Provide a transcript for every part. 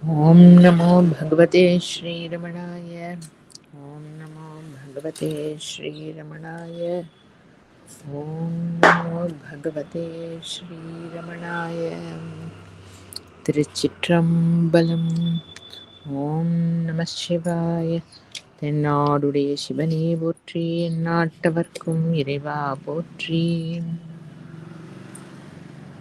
ॐ नमो भगवते श्रीरमणाय। ॐ नमो भगवते श्रीरमणाय। ॐ नमो भगवते श्रीरमणाय। திருச்சிற்றம்பலம். ஓம் நம சிவாய. தென்னாடுடைய சிவனே போற்றி, எந்நாட்டவர்க்கும் இறைவா போற்றி.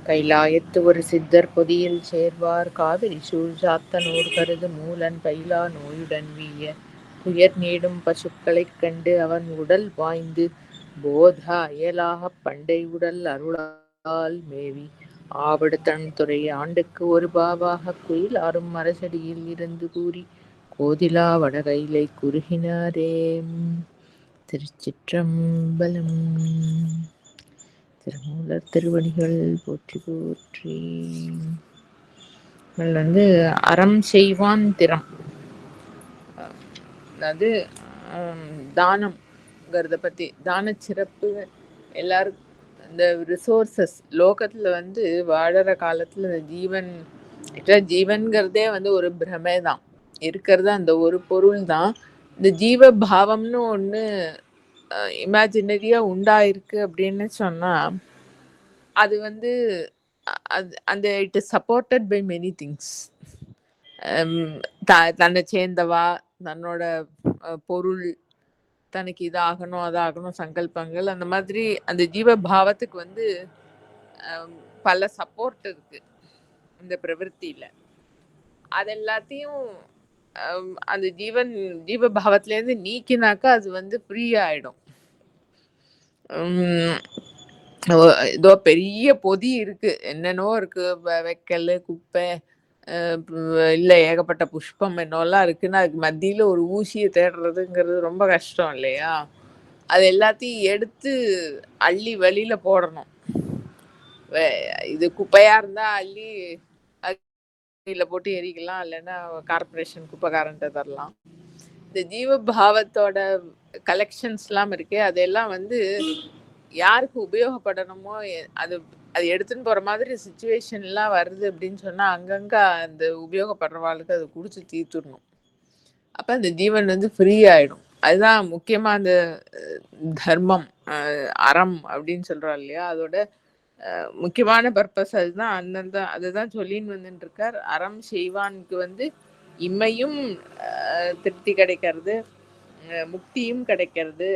கைலாயத்து ஒரு சித்தர் பொதியில் சேர்வார், காவிரி சூழ் சாத்தனூர் கருது மூலன் பயிலா நோயுடன் வீய துயர் நீடும் பசுக்களைக் கண்டு அவன் உடல் பாய்ந்து போத அயலாகப் பண்டை உடல் அருளால் மேவி ஆவடுதன் துறை ஆண்டுக்கு ஒரு பாவாகக் குயிலாரும் அரசடியில் இருந்து கூறி கோதிலா வடகைலை குறுகினாரே. திருச்சிற்றம்பலம். திருமூலர் திருவடிகள் போற்றி போற்றி. வந்து அறம் செய்வான் திறம், அதாவது தானம்ங்கிறத பற்றி, தான சிறப்பு எல்லாருக்கும். இந்த ரிசோர்சஸ் லோகத்தில் வந்து வாழற காலத்தில் இந்த ஜீவன், ஜீவன்கிறதே வந்து ஒரு பிரமை தான், இருக்கிறது அந்த ஒரு பொருள் தான். இந்த ஜீவ பாவம்னு ஒன்று இமேஜினரியாக உண்டாயிருக்கு அப்படின்னு சொன்னால் அது வந்து அந்த it is supported by many things. தன்னை சேர்ந்தவா, தன்னோட பொருள், தனக்கு இதாகணும் அதாகணும் சங்கல்பங்கள், அந்த மாதிரி அந்த ஜீவ பாவத்துக்கு வந்து பல சப்போர்ட் இருக்கு இந்த பிரவருத்தியில. அது எல்லாத்தையும் அந்த ஜீவ பாவத்திலேருந்து நீக்கினாக்கா அது வந்து ஃப்ரீ ஆயிடும். ஏதோ பெரிய பொதி இருக்கு, என்னென்னோ இருக்கு, வைக்கல், குப்பை, இல்லை ஏகப்பட்ட புஷ்பம் என்னெல்லாம் இருக்குன்னா அதுக்கு மத்தியில் ஒரு ஊசியை தேடுறதுங்கிறது ரொம்ப கஷ்டம் இல்லையா? அது எல்லாத்தையும் எடுத்து அள்ளி வெளியில போடணும். இது குப்பையா இருந்தா அள்ளி அள்ளியில் போட்டு எரிக்கலாம், இல்லைன்னா கார்பரேஷன் குப்பைக்காரன்ட்ட தரலாம். இந்த ஜீவ பாவத்தோட கலெக்ஷன்ஸ்லாம் இருக்கு, அதெல்லாம் வந்து யாருக்கு உபயோகப்படணுமோ அது அது எடுத்துன்னு போகிற மாதிரி சுச்சுவேஷன்லாம் வருது அப்படின்னு சொன்னால் அங்கங்கே அந்த உபயோகப்படுறவாளுக்கு அது குடிச்சு தீர்த்துடணும். அப்போ அந்த ஜீவன் வந்து ஃப்ரீ ஆகிடும். அதுதான் முக்கியமாக அந்த தர்மம், அறம் அப்படின்னு சொல்கிறோம் இல்லையா, அதோட முக்கியமான பர்பஸ் அதுதான். அந்தந்த அதுதான் சொல்லின்னு வந்துட்டு இருக்கார். அறம் செய்வானுக்கு வந்து இம்மையும் திருப்தி கிடைக்கிறது, முக்தியும் கிடைக்கிறது.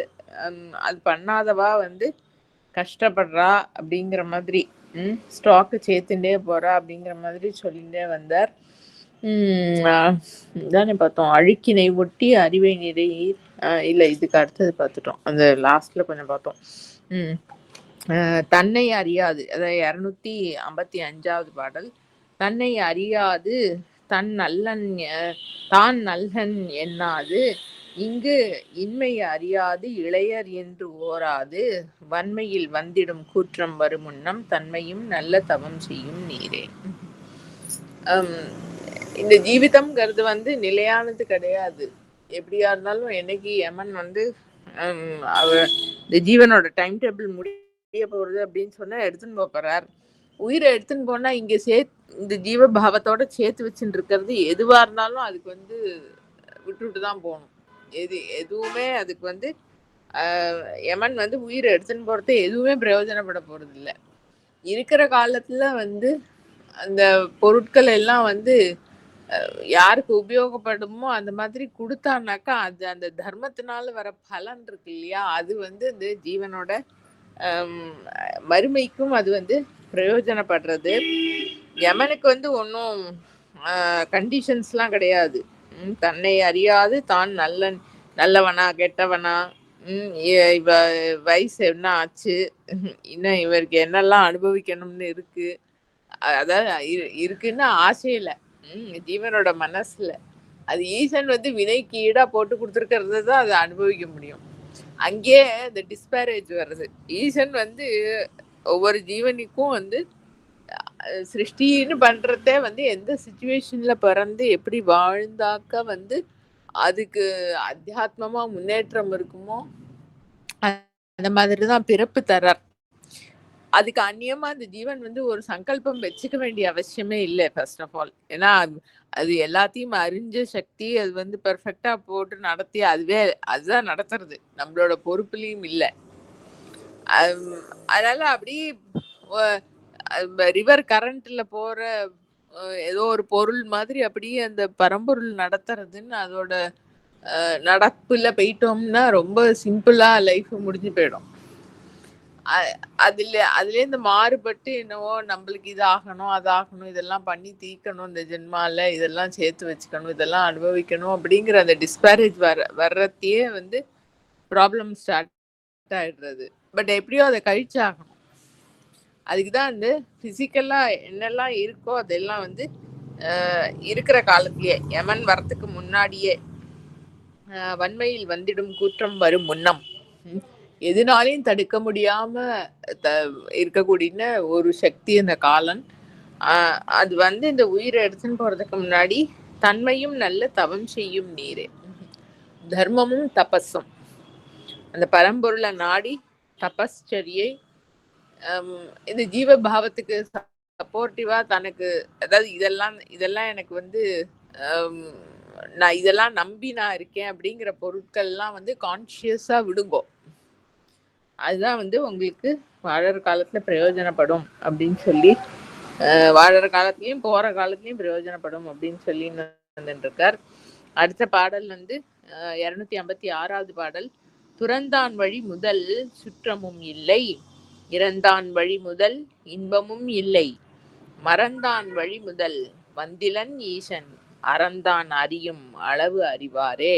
அது பண்ணாதவா வந்து கஷ்டப்படுறா அப்படிங்கிற மாதிரி, ஸ்டாக்கு சேர்த்துட்டே போறா அப்படிங்கிற மாதிரி சொல்லிட்டே வந்தார். தானே பார்த்தோம், அழுக்கினை ஒட்டி அறிவை நிறை இல்லை, இதுக்கு அடுத்தது பார்த்துட்டோம், அந்த லாஸ்ட்ல கொஞ்சம் பார்த்தோம். தன்னை அறியாது, அதாவது 255வது பாடல். தன்னை அறியாது தான் நல்லன் எண்ணாது, இங்கு இன்மை அறியாது இளையர் என்று ஓராது, வன்மையில் வந்திடும் கூற்றம் வருமுன்னம் தன்மையும் நல்ல தவம் செய்யும் நீரே. இந்த ஜீவிதம்ங்கிறது வந்து நிலையானது கிடையாது. எப்படியா இருந்தாலும் என்னைக்கு யமன் வந்து இந்த ஜீவனோட டைம் டேபிள் முடிய போறது அப்படின்னு சொன்னா எடுத்துன்னு போறார். உயிரை எடுத்துன்னு போனா இங்க இந்த ஜீவ பாவத்தோட சேர்த்து வச்சுட்டு இருக்கிறது எதுவா இருந்தாலும் அதுக்கு வந்து விட்டுட்டு தான் போகணும். எதுவுமே அதுக்கு வந்து யமன் வந்து உயிரை எடுத்துன்னு போறது எதுவுமே பிரயோஜனப்பட போறது இல்லை. இருக்கிற காலத்துல வந்து அந்த பொருட்கள் எல்லாம் வந்து யாருக்கு உபயோகப்படுமோ அந்த மாதிரி கொடுத்தானாக்கா அது அந்த தர்மத்தினால வர பலன் இருக்கு இல்லையா, அது வந்து இந்த ஜீவனோட மறுமைக்கும் அது வந்து பிரயோஜனப்படுறது. யமனுக்கு வந்து ஒன்றும் கண்டிஷன்ஸ்லாம் கிடையாது. தன்னை அறியாது தான் நல்லவனா கெட்டவனா, இவ வயசு என்ன ஆச்சு, இன்னும் இவருக்கு என்னெல்லாம் அனுபவிக்கணும்னு இருக்கு, அதாவது இருக்குன்னு ஆசையில ஜீவனோட மனசுல அது ஈசன் வந்து வினைக்கு ஈடா போட்டு கொடுத்துருக்கிறது தான் அதை அனுபவிக்க முடியும். அங்கேயே இந்த டிஸ்பேரேஜ் வருது. ஈசன் வந்து ஒவ்வொரு ஜீவனுக்கும் வந்து சிருஷ்டின்னு பண்றதே வந்து எந்த சிச்சுவேஷன்ல பிறந்து எப்படி வாழ்ந்தாக்க வந்து அதுக்கு அத்தியாத்மமா முன்னேற்றம் இருக்குமோ அந்த மாதிரிதான் பிறப்பு தரார். அதுக்கு அந்நியமா அந்த ஜீவன் வந்து ஒரு சங்கல்பம் வச்சுக்க வேண்டிய அவசியமே இல்லை ஃபர்ஸ்ட் ஆஃப் ஆல். ஏன்னா அது எல்லாத்தையும் அறிஞ்ச சக்தி, அது வந்து பெர்ஃபெக்டா போட்டு நடத்தி அதுதான் நடத்துறது, நம்மளோட பொறுப்புலயும் இல்லை. அதனால அப்படி ரிவர் கரண்ட்ல போற ஏதோ ஒரு பொருள் மாதிரி அப்படியே அந்த பரம்பொருள் நடத்துறதுன்னு அதோட நடப்புல போயிட்டோம்னா ரொம்ப சிம்பிளா லைஃப் முடிஞ்சு போயிடும். அதுலேருந்து மாறுபட்டு என்னவோ நம்மளுக்கு இது ஆகணும் அது ஆகணும் இதெல்லாம் பண்ணி தீக்கணும், இந்த ஜென்மால இதெல்லாம் சேர்த்து வச்சுக்கணும், இதெல்லாம் அனுபவிக்கணும் அப்படிங்கிற அந்த டிஸ்பேரேஜ் வர்றதையே வந்து ப்ராப்ளம் ஸ்டார்ட் ஆயிடுறது. பட் எப்படியோ அதை கழிச்சாகணும். அதுக்குதான் வந்து பிசிக்கலா என்னெல்லாம் இருக்கோ அதெல்லாம் வந்து இருக்கிற காலத்திலேயே யமன் வரத்துக்கு முன்னாடியே வன்மையில் வந்திடும் கூற்றம் வரும் முன்னம் எதுனாலையும் தடுக்க முடியாம இருக்கக்கூடிய ஒரு சக்தி அந்த காலன். அது வந்து இந்த உயிரை எடுத்துன்னு போறதுக்கு முன்னாடி தன்மையும் நல்ல தவம் செய்யும் நீரே, தர்மமும் தபஸும் அந்த பரம்பொருளை நாடி தபஸ்சரியை இந்த ஜீவ பாவத்துக்கு சப்போர்ட்டிவா தனக்கு, அதாவது இதெல்லாம் எனக்கு வந்து நான் இதெல்லாம் நம்பி நான் இருக்கேன் அப்படிங்கிற பொருட்கள்லாம் வந்து கான்சியஸா விடுங்கோ. அதுதான் வந்து உங்களுக்கு வாழற காலத்துல பிரயோஜனப்படும் அப்படின்னு சொல்லி, வாழற காலத்திலயும் போற காலத்திலயும் பிரயோஜனப்படும் அப்படின்னு சொல்லி இருக்கார். அடுத்த பாடல் வந்து 256வது பாடல். துறந்தான் வழி முதல் சுற்றமும் இல்லை, இறந்தான் வழி முதல் இன்பமும் இல்லை, மறந்தான் வழி முதல் வந்திலன் ஈசன், அறந்தான் அறியும் அளவு அறிவாரே.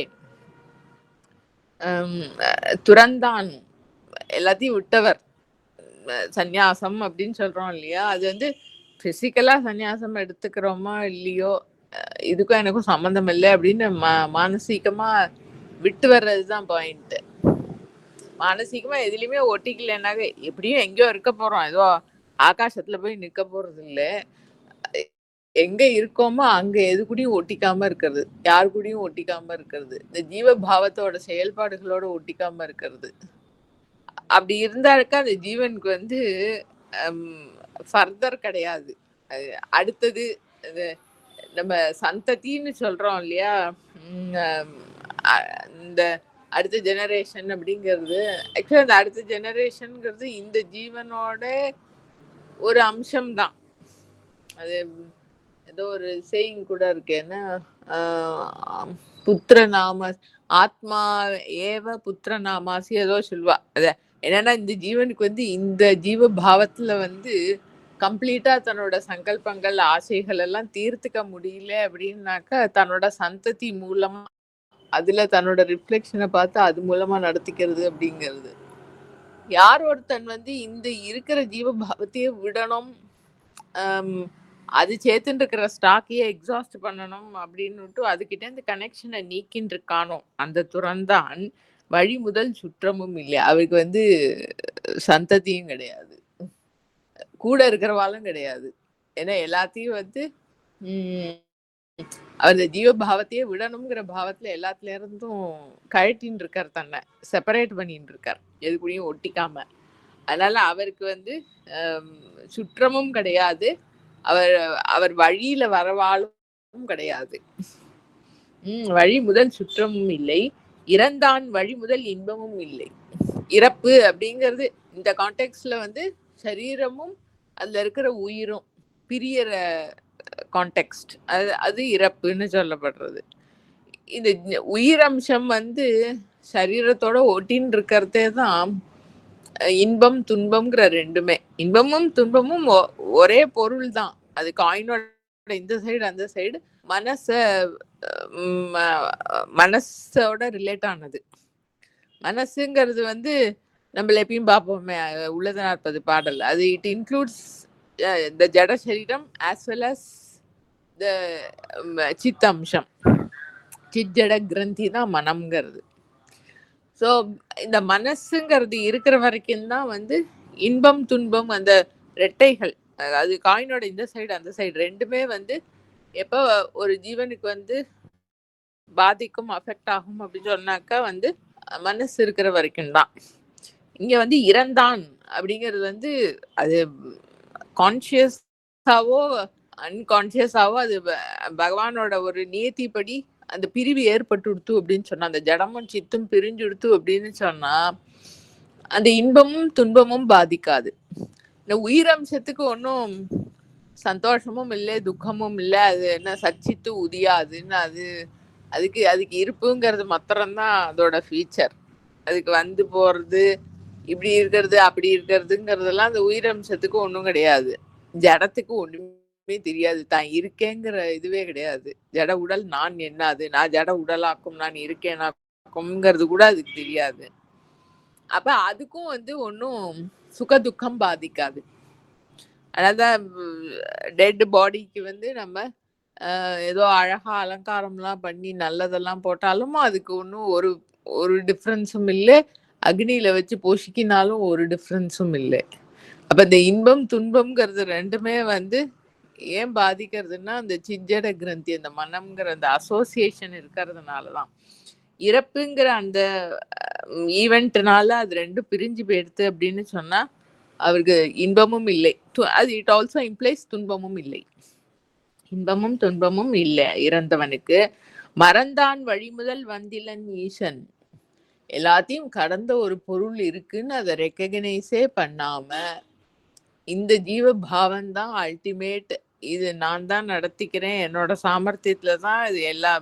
துறந்தான் எல்லாத்தையும் விட்டவர், சந்நியாசம் அப்படின்னு சொல்றோம் இல்லையா, அது வந்து பிசிக்கலா சந்நியாசம் எடுத்துக்கிறோமா இல்லையோ இதுக்கும் எனக்கும் சம்மந்தம் இல்லை அப்படின்னு மானசீகமா விட்டு வர்றதுதான் பாயிண்ட். மானசீகமா எதுலையுமே ஒட்டிக்கலனாக எப்படியும் எங்கேயோ இருக்க போறோம், ஏதோ ஆகாசத்துல போய் நிக்க போறது இல்லை. எங்க இருக்கோமோ அங்க எது கூடயும் ஒட்டிக்காம இருக்கிறது, யாரு கூடயும் ஒட்டிக்காம இருக்கிறது, இந்த ஜீவ பாவத்தோட செயல்பாடுகளோட ஒட்டிக்காம இருக்கிறது. அப்படி இருந்தாருக்கா அந்த ஜீவனுக்கு வந்து ஃபர்தர் கிடையாது. அடுத்தது நம்ம சந்ததின்னு சொல்றோம் இல்லையா, இந்த அடுத்த ஜெனரேஷன் அப்படிங்கிறது ஆக்சுவலி அந்த அடுத்த ஜெனரேஷன்ங்கிறது இந்த ஜீவனோட ஒரு அம்சம்தான். அது ஏதோ ஒரு சேயிங் கூட இருக்கு, என்ன புத்திர நாம ஆத்மா ஏவ புத்திர நாமாசி ஏதோ சொல்வா. அத என்னன்னா இந்த ஜீவனுக்கு வந்து இந்த ஜீவ பாவத்துல வந்து கம்ப்ளீட்டா தன்னோட சங்கல்பங்கள் ஆசைகள் எல்லாம் தீர்த்துக்க முடியல அப்படின்னாக்கா தன்னோட சந்ததி மூலமா அதுல தன்னோட ரிஃப்ளெக்ஷனை பார்த்து அது மூலமா நடத்திக்கிறது அப்படிங்கிறது. யார் ஒருத்தன் வந்து இந்த இருக்கிற ஜீவ பாவத்தையே விடணும், அது சேர்த்துட்டு இருக்கிற ஸ்டாக்கையே எக்ஸாஸ்ட் பண்ணணும் அப்படின்னுட்டு அதுகிட்ட இந்த கனெக்ஷனை நீக்கின்னு இருக்கானோ அந்த துறந்தான் வழி முதல் சுற்றமும் இல்லை. அவருக்கு வந்து சந்ததியும் கிடையாது, கூட இருக்கிறவாலும் கிடையாது. ஏன்னா எல்லாத்தையும் வந்து அவர் ஜீவ பாவத்தையே விடணுங்கிற பாவத்துல எல்லாத்துல இருந்தும் கழட்டின்னு இருக்கார், தன்னை செப்பரேட் பண்ணிட்டு இருக்கார், எது கூடயும் ஒட்டிக்காம. அதனால அவருக்கு வந்து சுற்றமும் கிடையாது, அவர் வழியில வரவாலும் கிடையாது. வழி முதல் சுற்றமும் இல்லை, இறந்தான் வழி முதல் இன்பமும் இல்லை. இறப்பு அப்படிங்கிறது இந்த கான்டெக்ட்ல வந்து சரீரமும் அதுல இருக்கிற உயிரும் பிரியற கான்டெக்ஸ்ட், அது இறப்புன்னு சொல்லப்படுறது. இந்த உயிரம்சம் வந்து சரீரத்தோட ஒட்டின்னு இருக்கிறதே தான் இன்பம் துன்பம்ங்கிற ரெண்டுமே. இன்பமும் துன்பமும் ஒரே பொருள் தான், அது காயினோட இந்த சைடு அந்த சைடு மனசோட ரிலேட் ஆனது. மனசுங்கிறது வந்து நம்மள எப்பயும் பார்ப்போமே உள்ளத 40 பாடல், அது இட் இன்க்ளூட்ஸ் த ஜட சரீரம் ஆஸ் வெல் அஸ் த சித்தம்சம். சிஜட கிரந்தி தான் மனம்ங்கிறது. ஸோ இந்த மனசுங்கிறது இருக்கிற வரைக்கும் தான் வந்து இன்பம் துன்பம் அந்த ரெட்டைகள், அது காயினோட இந்த சைடு அந்த சைடு ரெண்டுமே வந்து எப்போ ஒரு ஜீவனுக்கு வந்து பாதிக்கும் அஃபெக்ட் ஆகும் அப்படின்னு சொன்னாக்கா வந்து மனசு இருக்கிற வரைக்கும் தான். இங்க வந்து இறந்தான் அப்படிங்கிறது வந்து அது கான்சியஸாவோ அன்கான்சியஸாவோ அது பகவானோட ஒரு நியத்திப்படி அந்த பிரிவு ஏற்பட்டுடுத்து அப்படின்னு சொன்னா, அந்த ஜடமும் சித்தும் பிரிஞ்சுடுத்து அப்படின்னு சொன்னா அந்த இன்பமும் துன்பமும் பாதிக்காது. இந்த உயிரம்சத்துக்கு ஒன்றும் சந்தோஷமும் இல்லை, துக்கமும் இல்லை. அது என்ன சச்சித்து உதியாதுன்னு அதுக்கு அதுக்கு இருப்புங்கிறது மாத்திரம்தான் அதோட ஃபீச்சர். அதுக்கு வந்து போறது, இப்படி இருக்கிறது அப்படி இருக்கிறதுங்கிறதெல்லாம் அந்த உயிரம்சத்துக்கு ஒன்றும் கிடையாது. ஜடத்துக்கு ஒண்ணுமே தெரியாது, தான் இருக்கேங்கிற இதுவே கிடையாது. ஜட உடல் நான் என்னாது, நான் ஜட உடலாக்கும், நான் இருக்கேனாக்கும்ங்கிறது கூட அதுக்கு தெரியாது. அப்ப அதுக்கும் வந்து ஒன்றும் சுக துக்கம் பாதிக்காது. அதான் டெட் பாடிக்கு வந்து நம்ம ஏதோ அழகா அலங்காரம்லாம் பண்ணி நல்லதெல்லாம் போட்டாலும் அதுக்கு ஒன்றும் ஒரு ஒரு டிஃப்ரென்ஸும் இல்லை. அக்னியில வச்சு போஷிக்கினாலும் ஒரு டிஃப்ரென்ஸும் இல்லை. அப்ப இந்த இன்பம் துன்பம்ங்கிறது ரெண்டுமே வந்து ஏன் பாதிக்கிறதுன்னா அந்த சிஞ்சட கிரந்தி, அந்த மனம்ங்கிற அந்த அசோசியேஷன் இருக்கிறதுனாலதான். இறப்புங்கிற அந்த ஈவெண்ட்னால அது ரெண்டும் பிரிஞ்சு போயிடுது அப்படின்னு சொன்னா அவருக்கு இன்பமும் இல்லை. அது இட் ஆல்சோ இம்ப்ளைஸ் துன்பமும் இல்லை. இன்பமும் துன்பமும் இல்லை இறந்தவனுக்கு. மறந்தான் வழிமுதல் வந்திலன் ஈசன். எல்லாத்தையும் கடந்த ஒரு பொருள் இருக்குன்னு அதை ரெக்கக்னைஸே பண்ணாம இந்த ஜீவ பாவம் தான் அல்டிமேட், இது நான் தான் நடத்திக்கிறேன், என்னோட சாமர்த்தியத்துல தான் இது எல்லா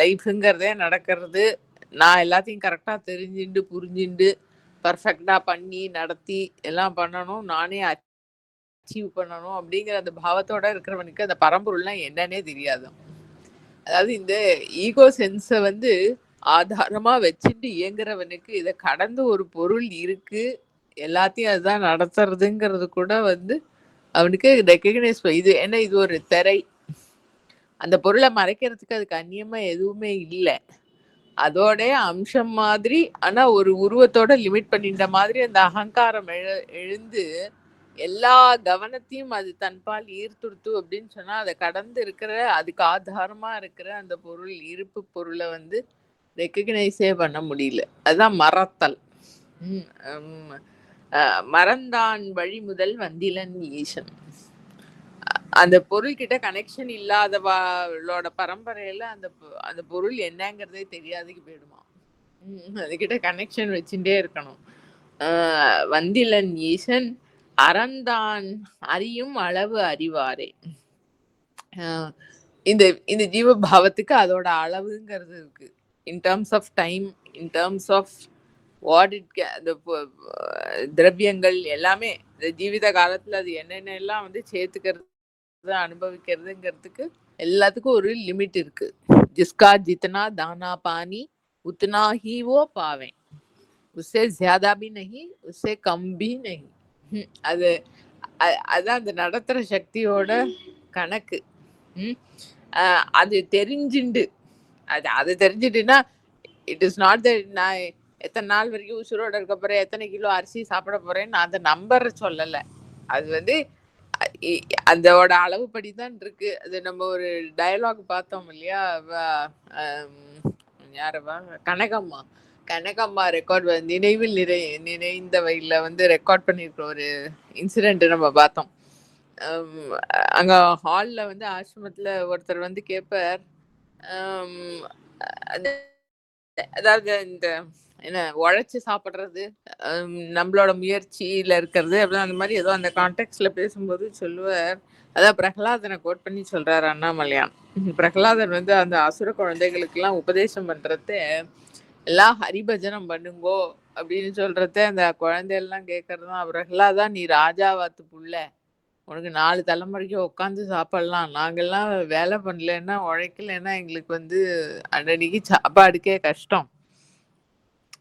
லைஃபுங்கிறதே நடக்கிறது, நான் எல்லாத்தையும் கரெக்டா தெரிஞ்சுண்டு புரிஞ்சுண்டு பர்ஃபெக்டா பண்ணி நடத்தி எல்லாம் பண்ணணும், நானே அச்சீவ் பண்ணணும் அப்படிங்கிற அந்த பாவத்தோட இருக்கிறவனுக்கு அந்த பரம்பொருள்லாம் என்னன்னே தெரியாது. அதாவது இந்த ஈகோ சென்ஸை வந்து ஆதாரமா வச்சுட்டு இயங்குறவனுக்கு இதை கடந்து ஒரு பொருள் இருக்கு, எல்லாத்தையும் அதுதான் நடத்துறதுங்கிறது கூட வந்து அவனுக்கு ரெக்கக்னைஸ் இது என்ன, இது ஒரு திரை, அந்த பொருளை மறைக்கிறதுக்கு அதுக்கு அந்நியமா எதுவுமே இல்லை, அதோட அம்சம் மாதிரி. ஆனா ஒரு உருவத்தோட லிமிட் பண்ணிட்ட மாதிரி அந்த அகங்காரம் எழுந்து எல்லா கவனத்தையும் அது தன்பால் ஈர்த்துடுத்து அப்படின்னு சொன்னா அதை கடந்து இருக்கிற அதுக்கு ஆதாரமா இருக்கிற அந்த பொருள் இருப்பு பொருளை வந்து ரெக்கக்னைஸே பண்ண முடியல. அதுதான் மறத்தல். மறந்தான் வழி முதல் வந்திலன் ஈசன். அந்த பொருள் கிட்ட கனெக்ஷன் இல்லாதவளோட பரம்பரையில அந்த அந்த பொருள் என்னங்கிறதே தெரியாதுக்கு போயிடுமா. அதுகிட்ட கனெக்ஷன் வச்சுட்டே இருக்கணும். வந்திலன் ஈசன் அறந்தான் அறியும் அளவு அறிவாரே. இந்த இந்த ஜீவ பாவத்துக்கு அதோட அளவுங்கிறது இருக்கு. In terms of time, in terms of what it அந்த திரவியங்கள் எல்லாமே இந்த ஜீவித காலத்துல அது என்னென்ன எல்லாம் வந்து சேர்த்துக்கிறது அனுபவிக்கிறதுங்கிறதுக்கு எல்லாத்துக்கும் ஒரு லிமிட் இருக்கு. ஜிஸ்கா ஜித்தனா தானா பானி உத்னா ஹி வோ பாவேன், உஸ்ஸே ஜ்யாதா பி நஹி உஸ்ஸே கம் பி நஹி. அது அதான் அந்த நடத்துற சக்தியோட கணக்கு. அது தெரிஞ்சுண்டு அது தெரிஞ்சுட்டுன்னா இட் இஸ் நாட் தட் நான் எத்தனை நாள் வரைக்கும் உசுரோட இருக்க போறேன், எத்தனை கிலோ அரிசி சாப்பிட போறேன்னு அந்த நம்பர் சொல்லலை. அது வந்து அதோட அளவுப்படிதான் இருக்கு. அது நம்ம ஒரு டயலாக் பார்த்தோம் இல்லையா, யாரவா கனகம்மா ரெக்கார்ட் நினைவில் நினைந்தவையில வந்து ரெக்கார்ட் பண்ணிருக்கிற ஒரு இன்சிடென்ட் நம்ம பார்த்தோம். அங்க ஹால்ல வந்து ஆசிரமத்துல ஒருத்தர் வந்து கேட்பார், அதாவது இந்த என்ன உழைச்சு சாப்பிட்றது, நம்மளோட முயற்சியில இருக்கிறது அப்படின்னா அந்த மாதிரி ஏதோ அந்த கான்டெக்ட்ல பேசும்போது சொல்லுவார். அதான் பிரகலாதனை கோட் பண்ணி சொல்றாரு அண்ணாமலையான். பிரகலாதன் வந்து அந்த அசுர குழந்தைகளுக்கு எல்லாம் உபதேசம் பண்றது, எல்லாம் ஹரிபஜனம் பண்ணுங்கோ அப்படின்னு சொல்றத அந்த குழந்தையெல்லாம் கேட்கறதுதான். பிரகலாதா நீ ராஜாவாத்து புள்ள, உனக்கு 4 தலைமுறைக்கு உட்காந்து சாப்பிடலாம், நாங்கெல்லாம் வேலை பண்ணலன்னா உழைக்கலன்னா எங்களுக்கு வந்து அன்னன்னைக்கு சாப்பாடுக்கே கஷ்டம்,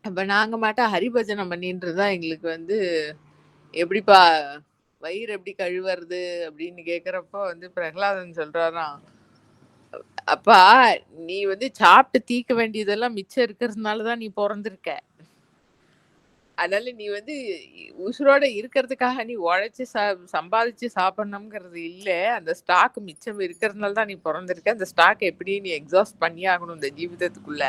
அப்ப நாங்க மாட்டா ஹரிபஜனம் பண்ணின்றதா எங்களுக்கு வந்து எப்படிப்பா வயிறு எப்படி கழுவுறது அப்படின்னு கேக்குறப்போ வந்து பிரகலாதன் சொல்றாராம், அப்பா நீ வந்து சாப்பிட்டு தீக்க வேண்டியதெல்லாம் மிச்சம் இருக்கிறதுனாலதான் நீ பிறந்திருக்க, அதனால நீ வந்து உசுரோட இருக்கிறதுக்காக நீ உழைச்சு சம்பாதிச்சு சாப்பிடணுங்கிறது இல்லை, அந்த ஸ்டாக் மிச்சம் இருக்கிறதுனால தான் நீ பிறந்திருக்க, அந்த ஸ்டாக் எப்படி நீ எக்ஸாஸ்ட் பண்ணி ஆகணும் இந்த ஜீவிதத்துக்குள்ள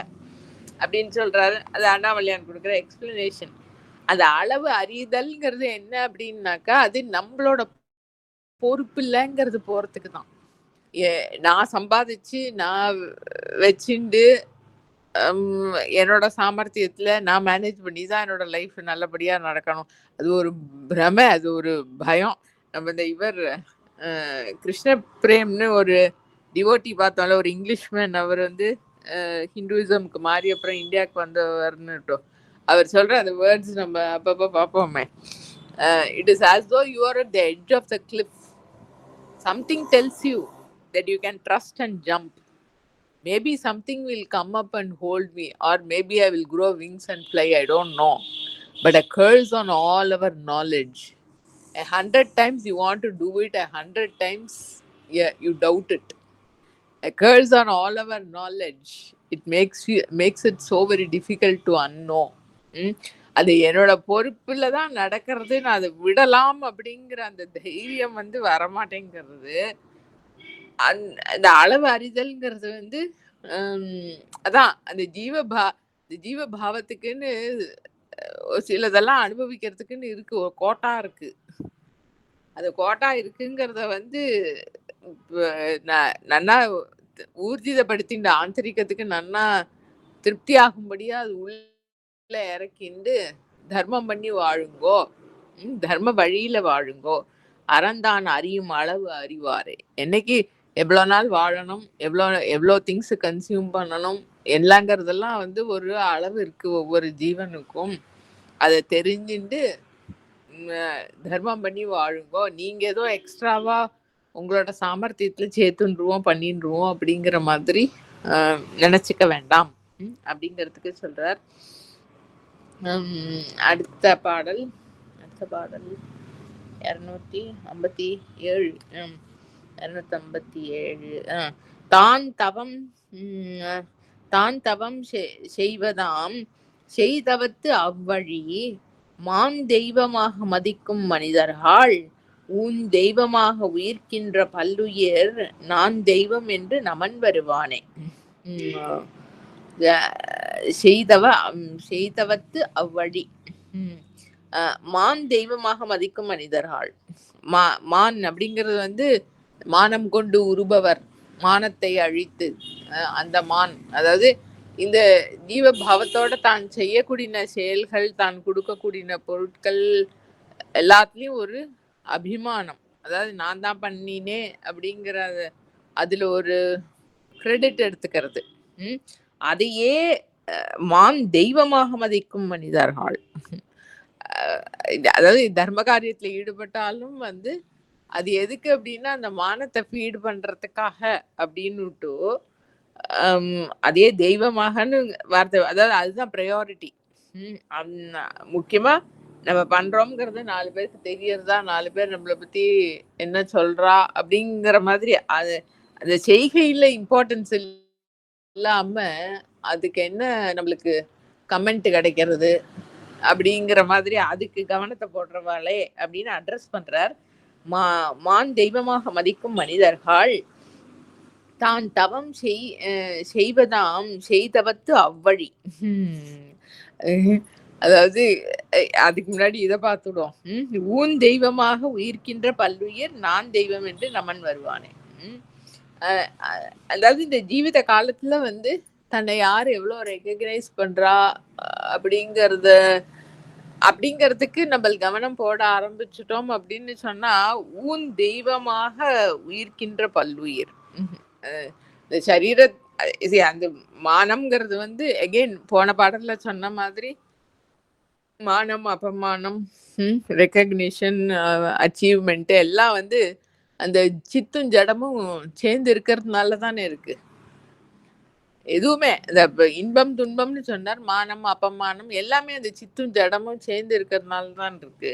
அப்படின்னு சொல்றாரு. அது அண்ணாமலையான் கொடுக்குற எக்ஸ்பிளனேஷன். அந்த அளவு அறிதல்ங்கிறது என்ன அப்படின்னாக்கா, அது நம்மளோட பொறுப்பு இல்லைங்கிறது போறதுக்கு தான். எ நான் சம்பாதிச்சு, நான் வச்சுண்டு, என்னோட சாமர்த்தியத்துல நான் மேனேஜ் பண்ணி தான் என்னோட லைஃப் நல்லபடியா நடக்கணும். அது ஒரு பிரமை, அது ஒரு பயம். நம்ம இந்த கிருஷ்ண பிரேம்னு ஒரு டிவோட்டி பார்த்தோம்ல, ஒரு இங்கிலீஷ்மேன். அவர் வந்து ஹிந்துயிசம்க்கு மாறி அப்புறம் இந்தியாவுக்கு வந்தவர்னுட்டோம். அவர் சொல்ற அந்த வேர்ட்ஸ் நம்ம அப்பப்போ பார்ப்போமே. It is as though you are at the edge of the cliff. Something tells you that you can trust and jump. Maybe something will come up and hold me, or maybe I will grow wings and fly. I don't know. But a curse on all our knowledge. 100 times you want to do it, 100 times yeah, you doubt it. A curse on all our knowledge. It makes it so very difficult to unknow. அது என்னோட பொறுப்புல தான் நடக்கிறது, நான் அதை விடலாம் அப்படிங்கிற அந்த தைரியம் வந்து வரமாட்டேங்கிறது. அந்த அளவு அறிதல்ங்கிறது வந்து அதான் அந்த ஜீவ பாவத்துக்குன்னு சிலதெல்லாம் அனுபவிக்கிறதுக்குன்னு இருக்கு, ஒரு கோட்டா இருக்கு. அது கோட்டா இருக்குங்கிறத வந்து நன்னா ஊர்ஜிதப்படுத்தின்ற ஆந்தரிக்கத்துக்கு நன்னா திருப்தி ஆகும்படியா அது உள்ள இறக்கிண்டு தர்மம் பண்ணி வாழுங்கோ, தர்ம வழியில வாழுங்கோ, அறந்தான் அறியும் அளவு அறிவாரே. என்னைக்கு எவ்வளோ நாள் வாழணும், எவ்வளோ திங்ஸ் கன்சியூம் பண்ணணும் எல்லாங்கிறதெல்லாம் வந்து ஒரு அளவு இருக்கு ஒவ்வொரு ஜீவனுக்கும். அதை தெரிஞ்சுட்டு தர்மம் பண்ணி வாழுங்கோ. நீங்க ஏதோ எக்ஸ்ட்ராவா உங்களோட சாமர்த்தியத்துல சேர்த்துருவோம் பண்ணிடுவோம் அப்படிங்கிற மாதிரி நினைச்சுக்க வேண்டாம் அப்படிங்கிறதுக்கு சொல்றார். அடுத்த பாடல் 257. 257. தான் தவம் செய்வதாம் செய்தவத்து அவ்வழி மான் தெய்வமாக மதிக்கும் மனிதர்கள் உன் தெய்வமாக உயிர்க்கின்ற பல்லுயிர் நான் தெய்வம் என்று நமன் வருவானே. செய்தவத்து அவ்வழி மான் தெய்வமாக மதிக்கும் மனிதர்கள். மான் அப்படிங்கிறது வந்து மானம் கொண்டு உருபவர், மானத்தை அழித்து அந்த மான், அதாவது இந்த ஜீவ பாவத்தோட தான் செய்யக்கூடிய செயல்கள், தான் கொடுக்கக்கூடிய பொருட்கள் எல்லாத்துலயும் ஒரு அபிமானம், அதாவது நான் தான் பண்ணினே அப்படிங்கிற அதுல ஒரு கிரெடிட் எடுத்துக்கிறது. அதையே மான் தெய்வமாக மதிக்கும் மனிதர்கள். அதாவது தர்ம காரியத்துல ஈடுபட்டாலும் வந்து அது எதுக்கு அப்படின்னா அந்த மானத்தை ஃபீட் பண்றதுக்காக அப்படின்னுட்டு அதே தெய்வமாகன்னு வார்த்தை, அதாவது அதுதான் ப்ரையாரிட்டி. முக்கியமா நம்ம பண்றோம்ங்கிறது 4 பேருக்கு தெரியறதா, 4 பேர் நம்மளை பத்தி என்ன சொல்றா அப்படிங்கிற மாதிரி அது அந்த செய்கையில இம்பார்ட்டன்ஸ் இல்லாம அதுக்கு என்ன நம்மளுக்கு கமெண்ட் கிடைக்கிறது அப்படிங்கிற மாதிரி அதுக்கு கவனத்தை போடுறவாளே அப்படின்னு அட்ரஸ் பண்றார். மான் தெய்வமாக மதிக்கும் மனிதர்கள் தான் தவம் செய்வதாம் செய்தவத்து அவ்வழி. அதாவது அதுக்கு முன்னாடி இதை பார்த்துடும். ஊன் தெய்வமாக உயிர்க்கின்ற பல்லுயிர் நான் தெய்வம் என்று நமன் வருவானே. அதாவது இந்த ஜீவித காலத்துல வந்து தன்னை யார் எவ்வளோ ரெகக்னைஸ் பண்றா அப்படிங்கிறதுக்கு நம்ம கவனம் போட ஆரம்பிச்சிட்டோம் அப்படின்னு சொன்னா, ஊன் தெய்வமாக உயிர்க்கின்ற பல்லுயிர். இந்த சரீர அந்த மானம்ங்கிறது வந்து எகெயின் போன பாடல்ல சொன்ன மாதிரி மானம், அபமானம், ரெக்கக்னிஷன், அச்சீவ்மெண்ட் எல்லாம் வந்து அந்த சித்தும் ஜடமும் சேர்ந்து இருக்கிறதுனால தானே இருக்கு. எதுவுமே இந்த இன்பம் துன்பம்னு சொன்னார், மானம் அப்பமானம் எல்லாமே அந்த சித்தும் ஜடமும் சேர்ந்து இருக்கிறதுனால தான் இருக்கு.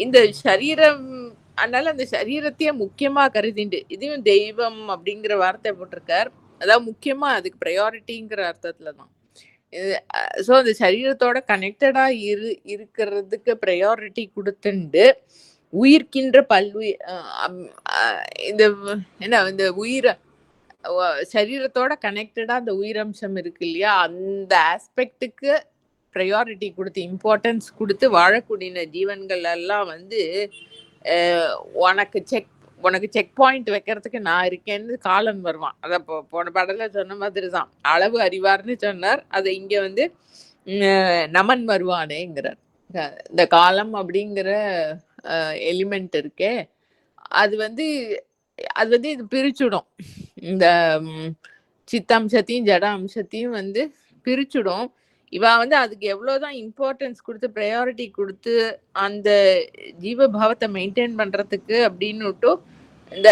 இந்த சரீரம், அதனால அந்த சரீரத்தையே முக்கியமா கருதிண்டு இதையும் தெய்வம் அப்படிங்கிற வார்த்தை போட்டிருக்கார். அதாவது முக்கியமா அதுக்கு ப்ரையாரிட்டிங்கிற அர்த்தத்துல தான். ஸோ அந்த சரீரத்தோட கனெக்டடா இருக்கிறதுக்கு ப்ரையாரிட்டி கொடுத்துண்டு உயிர்க்கின்ற பல்லுயிர், இந்த என்ன இந்த உயிரை சரீரத்தோட கனெக்டடா அந்த உயிரம்சம் இருக்கு இல்லையா, அந்த ஆஸ்பெக்டுக்கு ப்ரையாரிட்டி கொடுத்து இம்பார்ட்டன்ஸ் கொடுத்து வாழக்கூடிய ஜீவன்கள் எல்லாம் வந்து உனக்கு செக் பாயிண்ட் வைக்கிறதுக்கு நான் இருக்கேன்னு காலன் வருவான். அதை போன பாடல சொன்ன மாதிரி தான், அளவு அறிவார்னு சொன்னார். அதை இங்க வந்து நமன் வருவானேங்கிறார். இந்த காலம் அப்படிங்கிற எலிமெண்ட் இருக்கே, அது வந்து இது பிரிச்சுடும். இந்த சித்த அம்சத்தையும் ஜட அம்சத்தையும் வந்து பிரிச்சுடும். இவ வந்து அதுக்கு எவ்வளவுதான் இம்பார்ட்டன்ஸ் கொடுத்து ப்ரையாரிட்டி கொடுத்து அந்த ஜீவபாவத்தை மெயின்டைன் பண்றதுக்கு அப்படின்னு இந்த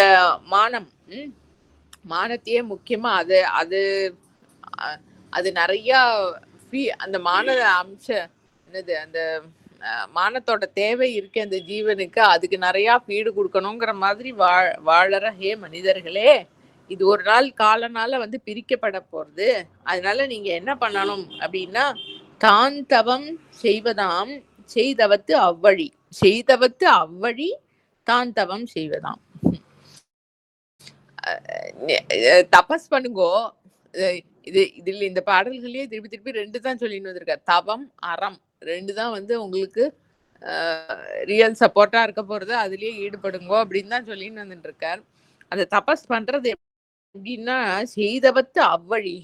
மானத்தையே முக்கியமா அது நிறைய அந்த மான அம்ச என்னது அந்த மானத்தோட தேவை இருக்கு அந்த ஜீவனுக்கு. அதுக்கு நிறைய ஃபீடு கொடுக்கணுங்கிற மாதிரி வாழற ஹே மனிதர்களே, இது ஒரு நாள் காலனால வந்து பிரிக்கப்பட போறது. அதனால நீங்க என்ன பண்ணணும் அப்படின்னா, தான் தவம் செய்வதாம் செய்தவத்து அவ்வழி, செய்தவத்து அவ்வழி தான் தவம் செய்வதாம். தபஸ் பண்ணுங்கோ. இதுல இந்த பாடல்கள்லயே திருப்பி திருப்பி 2 தான் சொல்லின்னு வந்திருக்காரு. தவம் அறம் 2 தான் வந்து உங்களுக்கு ரியல் சப்போர்ட்டா இருக்க போறது. அதுலயே ஈடுபடுங்கோ அப்படின்னு தான் சொல்லின்னு வந்துட்டு இருக்கார். அந்த தபஸ் பண்றது எப்படின்னா, செய்தவத்து அவ்வழி.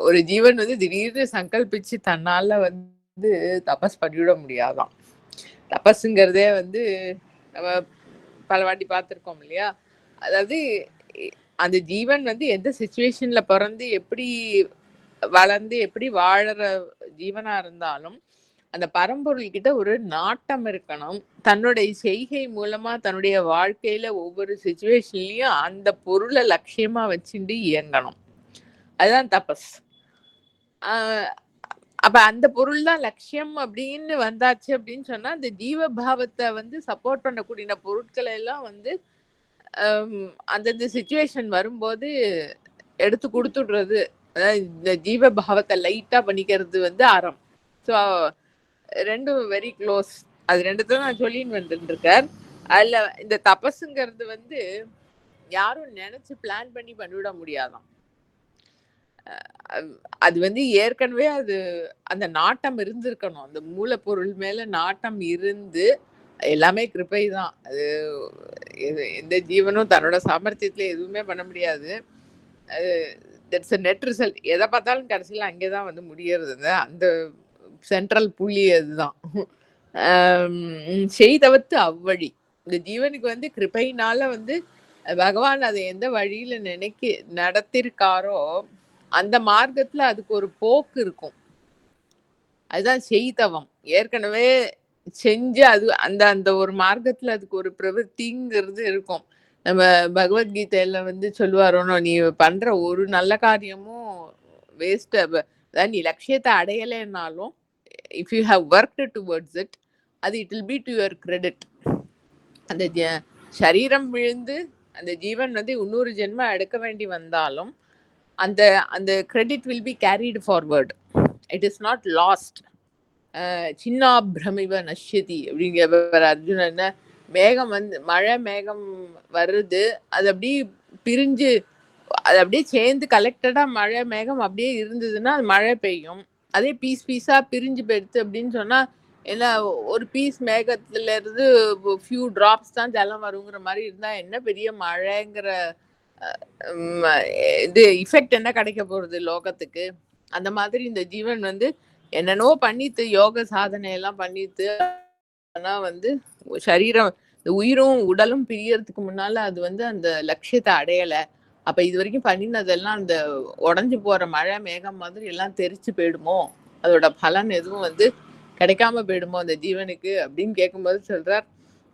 ஒரு ஜீவன் வந்து திடீர்னு சங்கல்பிச்சு தன்னால வந்து தபஸ் பண்ணிவிட முடியாதான். தபஸுங்கிறதே வந்து நம்ம பல வாட்டி பார்த்திருக்கோம் இல்லையா? அதாவது அந்த ஜீவன் வந்து எந்த சிச்சுவேஷன்ல பிறந்து எப்படி வளர்ந்து எப்படி வாழற ஜீவனா இருந்தாலும் அந்த பரம்பொருள் கிட்ட ஒரு நாட்டம் இருக்கணும். தன்னுடைய செய்கை மூலமா தன்னுடைய வாழ்க்கையில ஒவ்வொரு சிச்சுவேஷன்லயும் அந்த பொருளை லட்சியமா வச்சுட்டு இயங்கணும். அதுதான் தபஸ். அப்ப அந்த பொருள் தான் லட்சியம் அப்படின்னு வந்தாச்சு அப்படின்னு சொன்னா, அந்த ஜீவபாவத்தை வந்து சப்போர்ட் பண்ணக்கூடிய பொருட்களை எல்லாம் வந்து அந்தந்த சிச்சுவேஷன் வரும்போது எடுத்து கொடுத்துடுறது. அதாவது இந்த ஜீவபாவத்தை லைட்டா பண்ணிக்கிறது வந்து அறம். So 2 very close. அது 2 நான் சொல்லின்னு வந்துட்டு இருக்கார். அதுல இந்த தபஸுங்கிறது வந்து யாரும் நினைச்சு பிளான் பண்ணி பண்ணிவிட முடியாதான். அது வந்து ஏற்கனவே அந்த நாட்டம் இருந்திருக்கணும். அந்த மூலப்பொருள் மேல நாட்டம் இருந்து, எல்லாமே கிருபை தான். அது எந்த ஜீவனும் தன்னோட சாமர்த்தியத்துல எதுவுமே பண்ண முடியாது. That's a net result. எதை பார்த்தாலும் கடைசியில் அங்கேதான் வந்து முடியறது. அந்த சென்ட்ரல் புள்ளி அதுதான். செய்தவத்து அவ்வழி. இந்த ஜீவனுக்கு வந்து கிருபையினால வந்து பகவான் அதை எந்த வழியில நடத்திருக்காரோ அந்த மார்க்கத்துல அதுக்கு ஒரு போக்கு இருக்கும். அதுதான் செய்தவம். ஏற்கனவே செஞ்சு அது அந்த ஒரு மார்க்கத்துல அதுக்கு ஒரு பிரவൃத்திங்கிறது இருக்கும். நம்ம பகவத்கீதையில வந்து சொல்லுவாரோனோ, நீ பண்ற ஒரு நல்ல காரியமும் வேஸ்ட். அதாவது நீ லட்சியத்தை அடையலைன்னாலும் if you have worked towards it, அது it will be to your credit. அந்த சரீரம் விழுந்து அந்த ஜீவன் வந்து 100 ஜென்மம் எடுக்க வேண்டி வந்தாலும் அந்த அந்த credit will be carried forward. It is not last. சின்னா பிரமிவ நஷ்யதி அப்படிங்கிற அர்ஜுனன், மேகம் வந்து மழை மேகம் வருது, அது அப்படியே பிரிஞ்சு அது அப்படியே சேர்ந்து கலெக்டடா மழை மேகம் அப்படியே இருந்ததுன்னா அது மழை பெய்யும். அதே பீஸா பிரிஞ்சு போயிடுது அப்படின்னு சொன்னா என்ன, ஒரு பீஸ் மேகத்துல இருந்து ஃபியூ டிராப்ஸ் தான் ஜலம் வருங்கிற மாதிரி இருந்தா என்ன பெரிய மழைங்கிற இது இஃபெக்ட் என்ன கிடைக்க போறது லோகத்துக்கு? அந்த மாதிரி இந்த ஜீவன் வந்து என்னென்னவோ பண்ணிட்டு யோக சாதனை எல்லாம் பண்ணிட்டு, ஆனா வந்து சரீரம் உயிரும் உடலும் பிரியறதுக்கு முன்னால அது வந்து அந்த லட்சியத்தை அடையல. அப்ப இது வரைக்கும் பண்ணினதெல்லாம் அந்த உடஞ்சு போற மழை மேகம் மாதிரி எல்லாம் தெரிச்சு போயிடுமோ, அதோட பலன் எதுவும் வந்து கிடைக்காம போயிடுமோ அந்த ஜீவனுக்கு அப்படின்னு கேட்கும்போது சொல்றார்,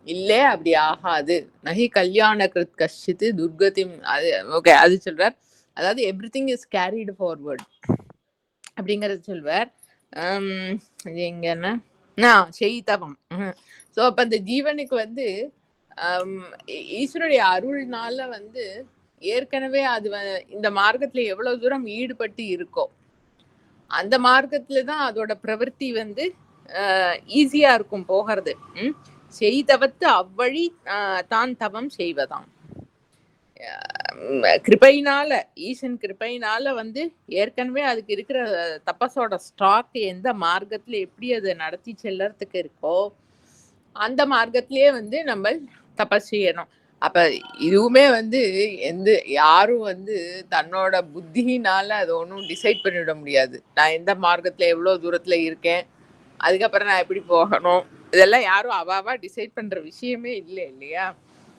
இல்லே அப்படி ஆகாது. நகி கல்யாண கிருத் கஷ்டித்து துர்கதி. ஓகே, அது சொல்றார். அதாவது எவ்ரிதிங் இஸ் கேரிடு ஃபார்வர்ட் அப்படிங்கறது சொல்வார். எங்க என்ன செய்தவம். ஸோ அப்ப அந்த ஜீவனுக்கு வந்து ஈஸ்வருடைய அருள்னால வந்து ஏற்கனவே அது இந்த மார்க்கத்துல எவ்வளவு தூரம் ஈடுபட்டு இருக்கோ அந்த மார்க்கத்துலதான் அதோட பிரவൃத்தி வந்து ஈஸியா இருக்கும் போகிறது. செய்தவத்து அவ்வழி தான் தவம் செய்வதாம். கிருபையினால, ஈசன் கிருபையினால வந்து ஏற்கனவே அதுக்கு இருக்கிற தபஸோட ஸ்டாக் எந்த மார்க்கத்துல எப்படி அதை நடத்தி செல்லறதுக்கு இருக்கோ அந்த மார்க்கத்திலேயே வந்து நம்ம தபஸ் செய்யணும். அப்ப இதுவுமே வந்து எந்த யாரும் வந்து தன்னோட புத்தியினால அதை ஒன்றும் டிசைட் பண்ணிவிட முடியாது. நான் எந்த மார்க்கத்துல எவ்வளவு தூரத்துல இருக்கேன், அதுக்கப்புறம் நான் எப்படி போகணும், இதெல்லாம் யாரும் அவாவா டிசைட் பண்ற விஷயமே இல்லை இல்லையா?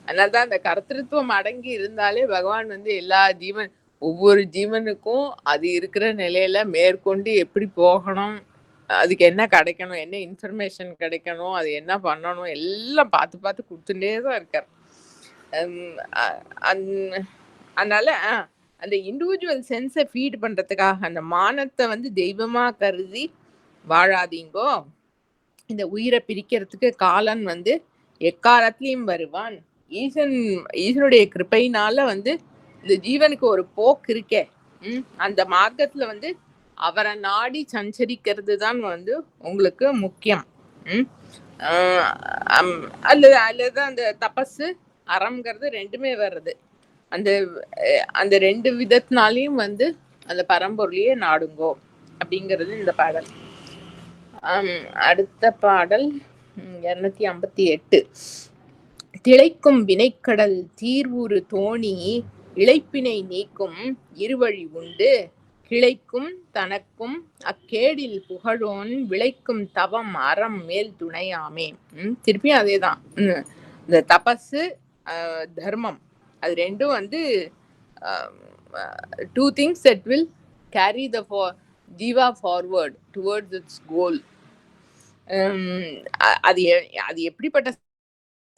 அதனாலதான் அந்த கர்த்தத்துவம் அடங்கி இருந்தாலே பகவான் வந்து எல்லா ஜீவன் ஒவ்வொரு ஜீவனுக்கும் அது இருக்கிற நிலையில மேற்கொண்டு எப்படி போகணும், அதுக்கு என்ன கிடைக்கணும், என்ன இன்ஃபர்மேஷன் கிடைக்கணும், அது என்ன பண்ணணும், எல்லாம் பார்த்து பார்த்து கொடுத்துட்டே தான் இருக்கார். அதனால அந்த இண்டிவிஜுவல் சென்ஸை ஃபீட் பண்றதுக்காக அந்த மானத்தை வந்து தெய்வமா கருதி வாழாதீங்கோ. இந்த உயிரை பிரிக்கிறதுக்கு காலன் வந்து எக்காலத்திலையும் வருவான். ஈசனுடைய கிருபையினால வந்து இந்த ஜீவனுக்கு ஒரு போக்கு இருக்கே, அந்த மார்க்கத்துல வந்து அவரை நாடி சஞ்சரிக்கிறது தான் வந்து உங்களுக்கு முக்கியம். அல்லது அந்த தபசு அறம்ங்கிறது ரெண்டுமே வர்றது. அந்த ரெண்டு விதத்தினாலையும் வந்து அந்த பரம்பொருளையே நாடுங்கோ அப்படிங்கிறது இந்த பாடல். அடுத்த பாடல் 258. திளைக்கும் வினைக்கடல் தீர்வுறு தோணி இழைப்பினை நீக்கும் இருவழி உண்டு கிளைக்கும் தனக்கும் அக்கேடில் புகழோன் விளைக்கும் தவம் அறம் மேல் துணையாமே. திருப்பியும் அதேதான். இந்த தபசு தர்மம் அது ரெண்டும் வந்து two things that will carry the jiva forward towards its goal. அது எப்படிப்பட்ட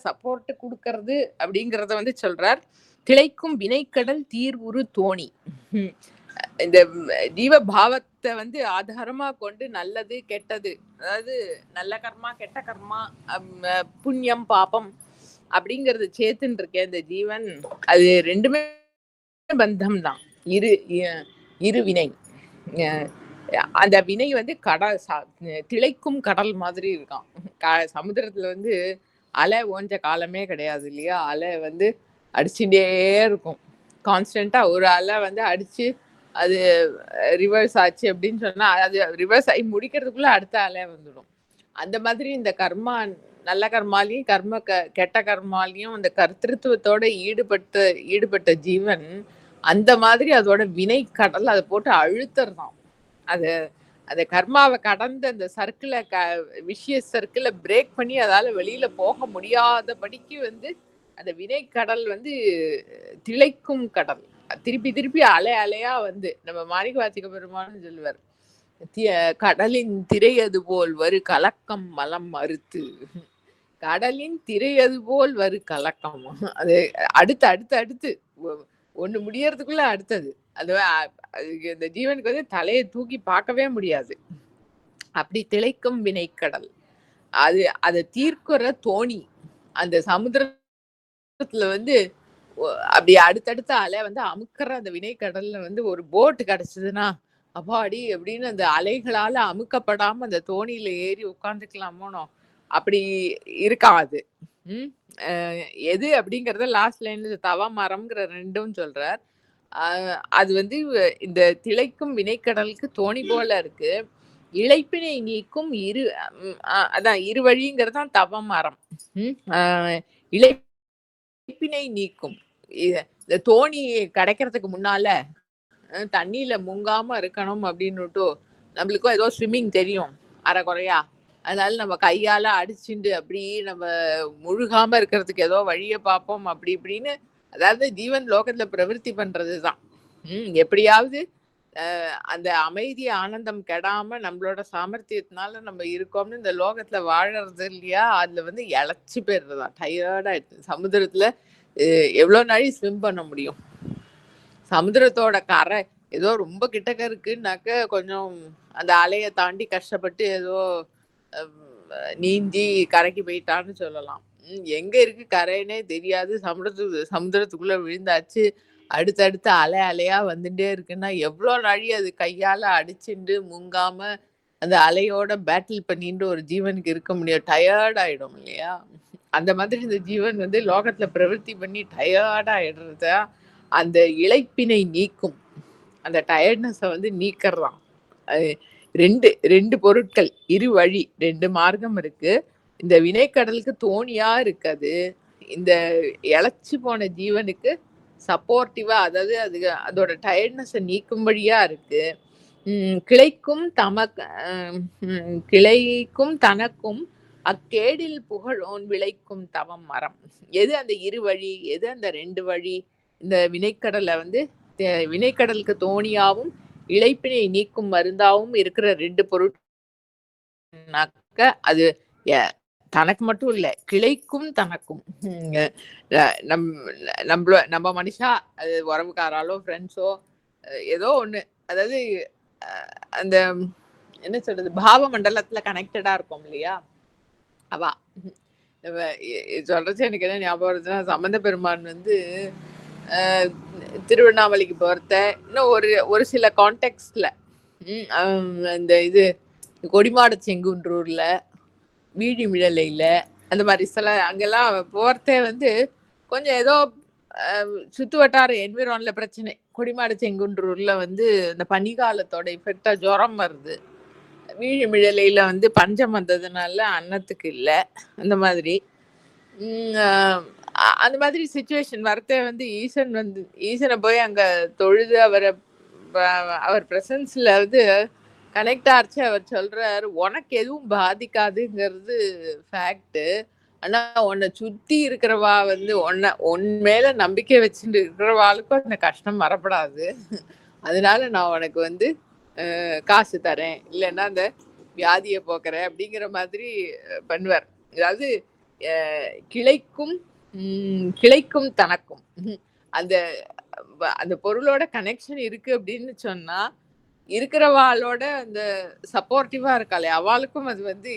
சப்போர்ட் கொடுக்கறது அப்படிங்கறத வந்து சொல்றார். திளைக்கும் வினைக்கடல் தீர்வுறு தோணி. இந்த ஜீவ பாவத்தை வந்து ஆதாரமா கொண்டு நல்லது கெட்டது, அதாவது நல்ல கர்மா கெட்ட கர்மா, புண்ணியம் பாபம் அப்படிங்கறது சேர்த்துன்னு இருக்கேன் இந்த ஜீவன். அது ரெண்டுமே பந்தம் தான். இரு வினை. அந்த வினை வந்து கடல் திளைக்கும் கடல் மாதிரி இருக்கான். சமுத்திரத்துல வந்து அலை ஓஞ்ச காலமே கிடையாது இல்லையா? அலை வந்து அடிச்சுட்டே இருக்கும் கான்ஸ்டன்டா. ஒரு அலை வந்து அடிச்சு அது ரிவர்ஸ் ஆச்சு அப்படின்னு சொன்னா அது ரிவர்ஸ் ஆகி முடிக்கிறதுக்குள்ள அடுத்த அலை வந்துடும். அந்த மாதிரி இந்த கர்மா, நல்ல கர்மாலையும் கெட்ட கர்மாலையும் அந்த கர்த்திருவத்தோட ஈடுபட்ட ஜீவன் அந்த மாதிரி அதோட வினை கடல் அதை போட்டு அழுத்தறதான். அந்த கர்மாவை கடந்து அந்த சர்க்கிளை விஷியஸ் சர்க்கிளை பிரேக் பண்ணி அதால வெளியில போக முடியாதபடிக்கு வந்து அந்த வினை கடல் வந்து திளைக்கும் கடல். திருப்பி திருப்பி அலையா வந்து நம்ம மாணிக்க வாசிக்க பெருமான்னு சொல்லுவார், கடலின் திரையது போல் வரு கலக்கம் மலம் மறுத்து. கடலின் திரையது போல் வரு கலக்கம், அது அடுத்து ஒண்ணு முடியறதுக்குள்ள அடுத்தது. அது இந்த ஜீவனுக்கு வந்து தலையை தூக்கி பார்க்கவே முடியாது. அப்படி திளைக்கும் வினைக்கடல். அதை தீர்க்கிற தோணி. அந்த சமுத்திரத்துல வந்து அப்படி அடுத்தடுத்த அலை வந்து அமுக்கிற அந்த வினைக்கடல்ல வந்து ஒரு போட்டு கிடைச்சதுன்னா அப்பாடி அப்படின்னு அந்த அலைகளால அமுக்கப்படாம அந்த தோணியில ஏறி உட்காந்துக்கலாமோனோ அப்படி இருக்காது. எது அப்படிங்கறத லாஸ்ட் லைன்ல தவ மரம்ங்கிற ரெண்டும் சொல்றார். அது வந்து இந்த திளைக்கும் வினைக்கடலுக்கு தோணி போல இருக்கு. இழைப்பினை நீக்கும் அதான் இரு வழிங்கிறதான் தவ மரம். இழைப்பினை நீக்கும். இந்த தோணி கிடைக்கிறதுக்கு முன்னால தண்ணியில முங்காம இருக்கணும் அப்படின்னுட்டு நம்மளுக்கும் ஏதோ ஸ்விம்மிங் தெரியும் அரைக்குறையா. அதனால நம்ம கையால அடிச்சுட்டு அப்படி நம்ம முழுகாம இருக்கிறதுக்கு ஏதோ வழிய பார்ப்போம் அப்படி இப்படின்னு. அதாவது ஜீவன் லோகத்துல பிரவருத்தி பண்றதுதான். எப்படியாவது அந்த அமைதி ஆனந்தம் கெடாம நம்மளோட சாமர்த்தியத்தினால நம்ம இருக்கோம்னு இந்த லோகத்துல வாழறது இல்லையா? அதுல வந்து இழைச்சி போயிடுறதுதான், டயர்டா. சமுத்திரத்துல எவ்வளவு நாளை ஸ்விம் பண்ண முடியும்? சமுத்திரத்தோட கரை ஏதோ ரொம்ப கிட்டக்க இருக்குன்னாக்க கொஞ்சம் அந்த அலையை தாண்டி கஷ்டப்பட்டு ஏதோ நீந்தி கரைக்கு போயிட்டான்னு சொல்லலாம். எங்க இருக்கு கரைன்னே தெரியாது. சமுத்திரத்துக்குள்ள விழுந்தாச்சு. அடுத்தடுத்து அலையா வந்துட்டே இருக்குன்னா எவ்வளோ நாழி அது கையால அடிச்சுண்டு முங்காம அந்த அலையோட பேட்டில் பண்ணிட்டு ஒரு ஜீவனுக்கு இருக்க முடியும்? டயர்ட் ஆயிடும் இல்லையா? அந்த மாதிரி இந்த ஜீவன் வந்து லோகத்துல பிரவൃத்தி பண்ணி டயர்டா ஆயிடுறத அந்த இளைப்பினை நீக்கும். அந்த டயர்ட்னஸ வந்து நீக்கறான். அது 2 பொருட்கள், இரு வழி, 2 மார்க்கம் இருக்கு. இந்த வினைக்கடலுக்கு தோணியா இருக்கு அது. இந்த இளைச்சு போன ஜீவனுக்கு சப்போர்ட்டிவா, அதாவது அதோட டயர்ட்னஸ நீக்கும்படியா இருக்கு. கிளைக்கும் தனக்கும் அக்கேடில் புகழோன் விளைக்கும் தவம் மரம். எது அந்த இரு வழி, எது அந்த 2 வழி? இந்த வினைக்கடலை வந்து வினைக்கடலுக்கு தோணியாவும் இளைப்பினை நீக்கும் மருந்தாவும் இருக்கிற 2 பொருட்னாக்க அது தனக்கு மட்டும் இல்ல, கிளைக்கும் தனக்கும். நம்ம மனுஷா, அது உறவுக்காராலோ ஃப்ரெண்ட்ஸோ ஏதோ ஒண்ணு, அதாவது அந்த என்ன சொல்றது, பாவ மண்டலத்துல கனெக்டடா இருக்கும் இல்லையா? அவா சொல்றச்சு எனக்கு என்ன ஞாபகம் வருதுன்னா, சம்பந்த பெருமான் வந்து திருவண்ணாமலைக்கு போறத இன்னும் ஒரு சில கான்டெக்ட்ல இந்த இது கொடிமாட செங்குன்றூர்ல, வீழி மிழலையில, அந்த மாதிரி அங்கெல்லாம் போறதே வந்து கொஞ்சம் ஏதோ சுத்து வட்டார என்விரான்ல பிரச்சனை. கொடிமாட செங்குன்றூர்ல வந்து இந்த பனிகாலத்தோட எஃபெக்டா ஜுரம் வருது. வீழி மிழலையில வந்து பஞ்சம் வந்ததுனால அன்னத்துக்கு இல்லை. அந்த மாதிரி அந்த மாதிரி சுச்சுவேஷன் வரத்தே வந்து ஈசனை போய் அங்க தொழுது அவர் பிரசன்ஸ்ல வந்து கனெக்ட் ஆச்சு. அவர் சொல்றாரு, உனக்கு எதுவும் பாதிக்காதுங்கிறது ஃபேக்ட். ஆனா உன்னை சுத்தி இருக்கிறவா வந்து உன் மேல நம்பிக்கை வச்சுட்டு இருக்கிறவாளுக்கும் அந்த கஷ்டம் வரப்படாது. அதனால நான் உனக்கு வந்து காசு தரேன், இல்லைன்னா அந்த வியாதியை போக்குறேன் அப்படிங்கிற மாதிரி பண்ணுவார். அதாவது கிளைக்கும் தனக்கும் அந்த அந்த பொருளோட கனெக்ஷன் இருக்கு அப்படின்னு சொன்னா, இருக்கிறவாளோட அந்த சப்போர்ட்டிவா இருக்காளே அவளுக்கும் அது வந்து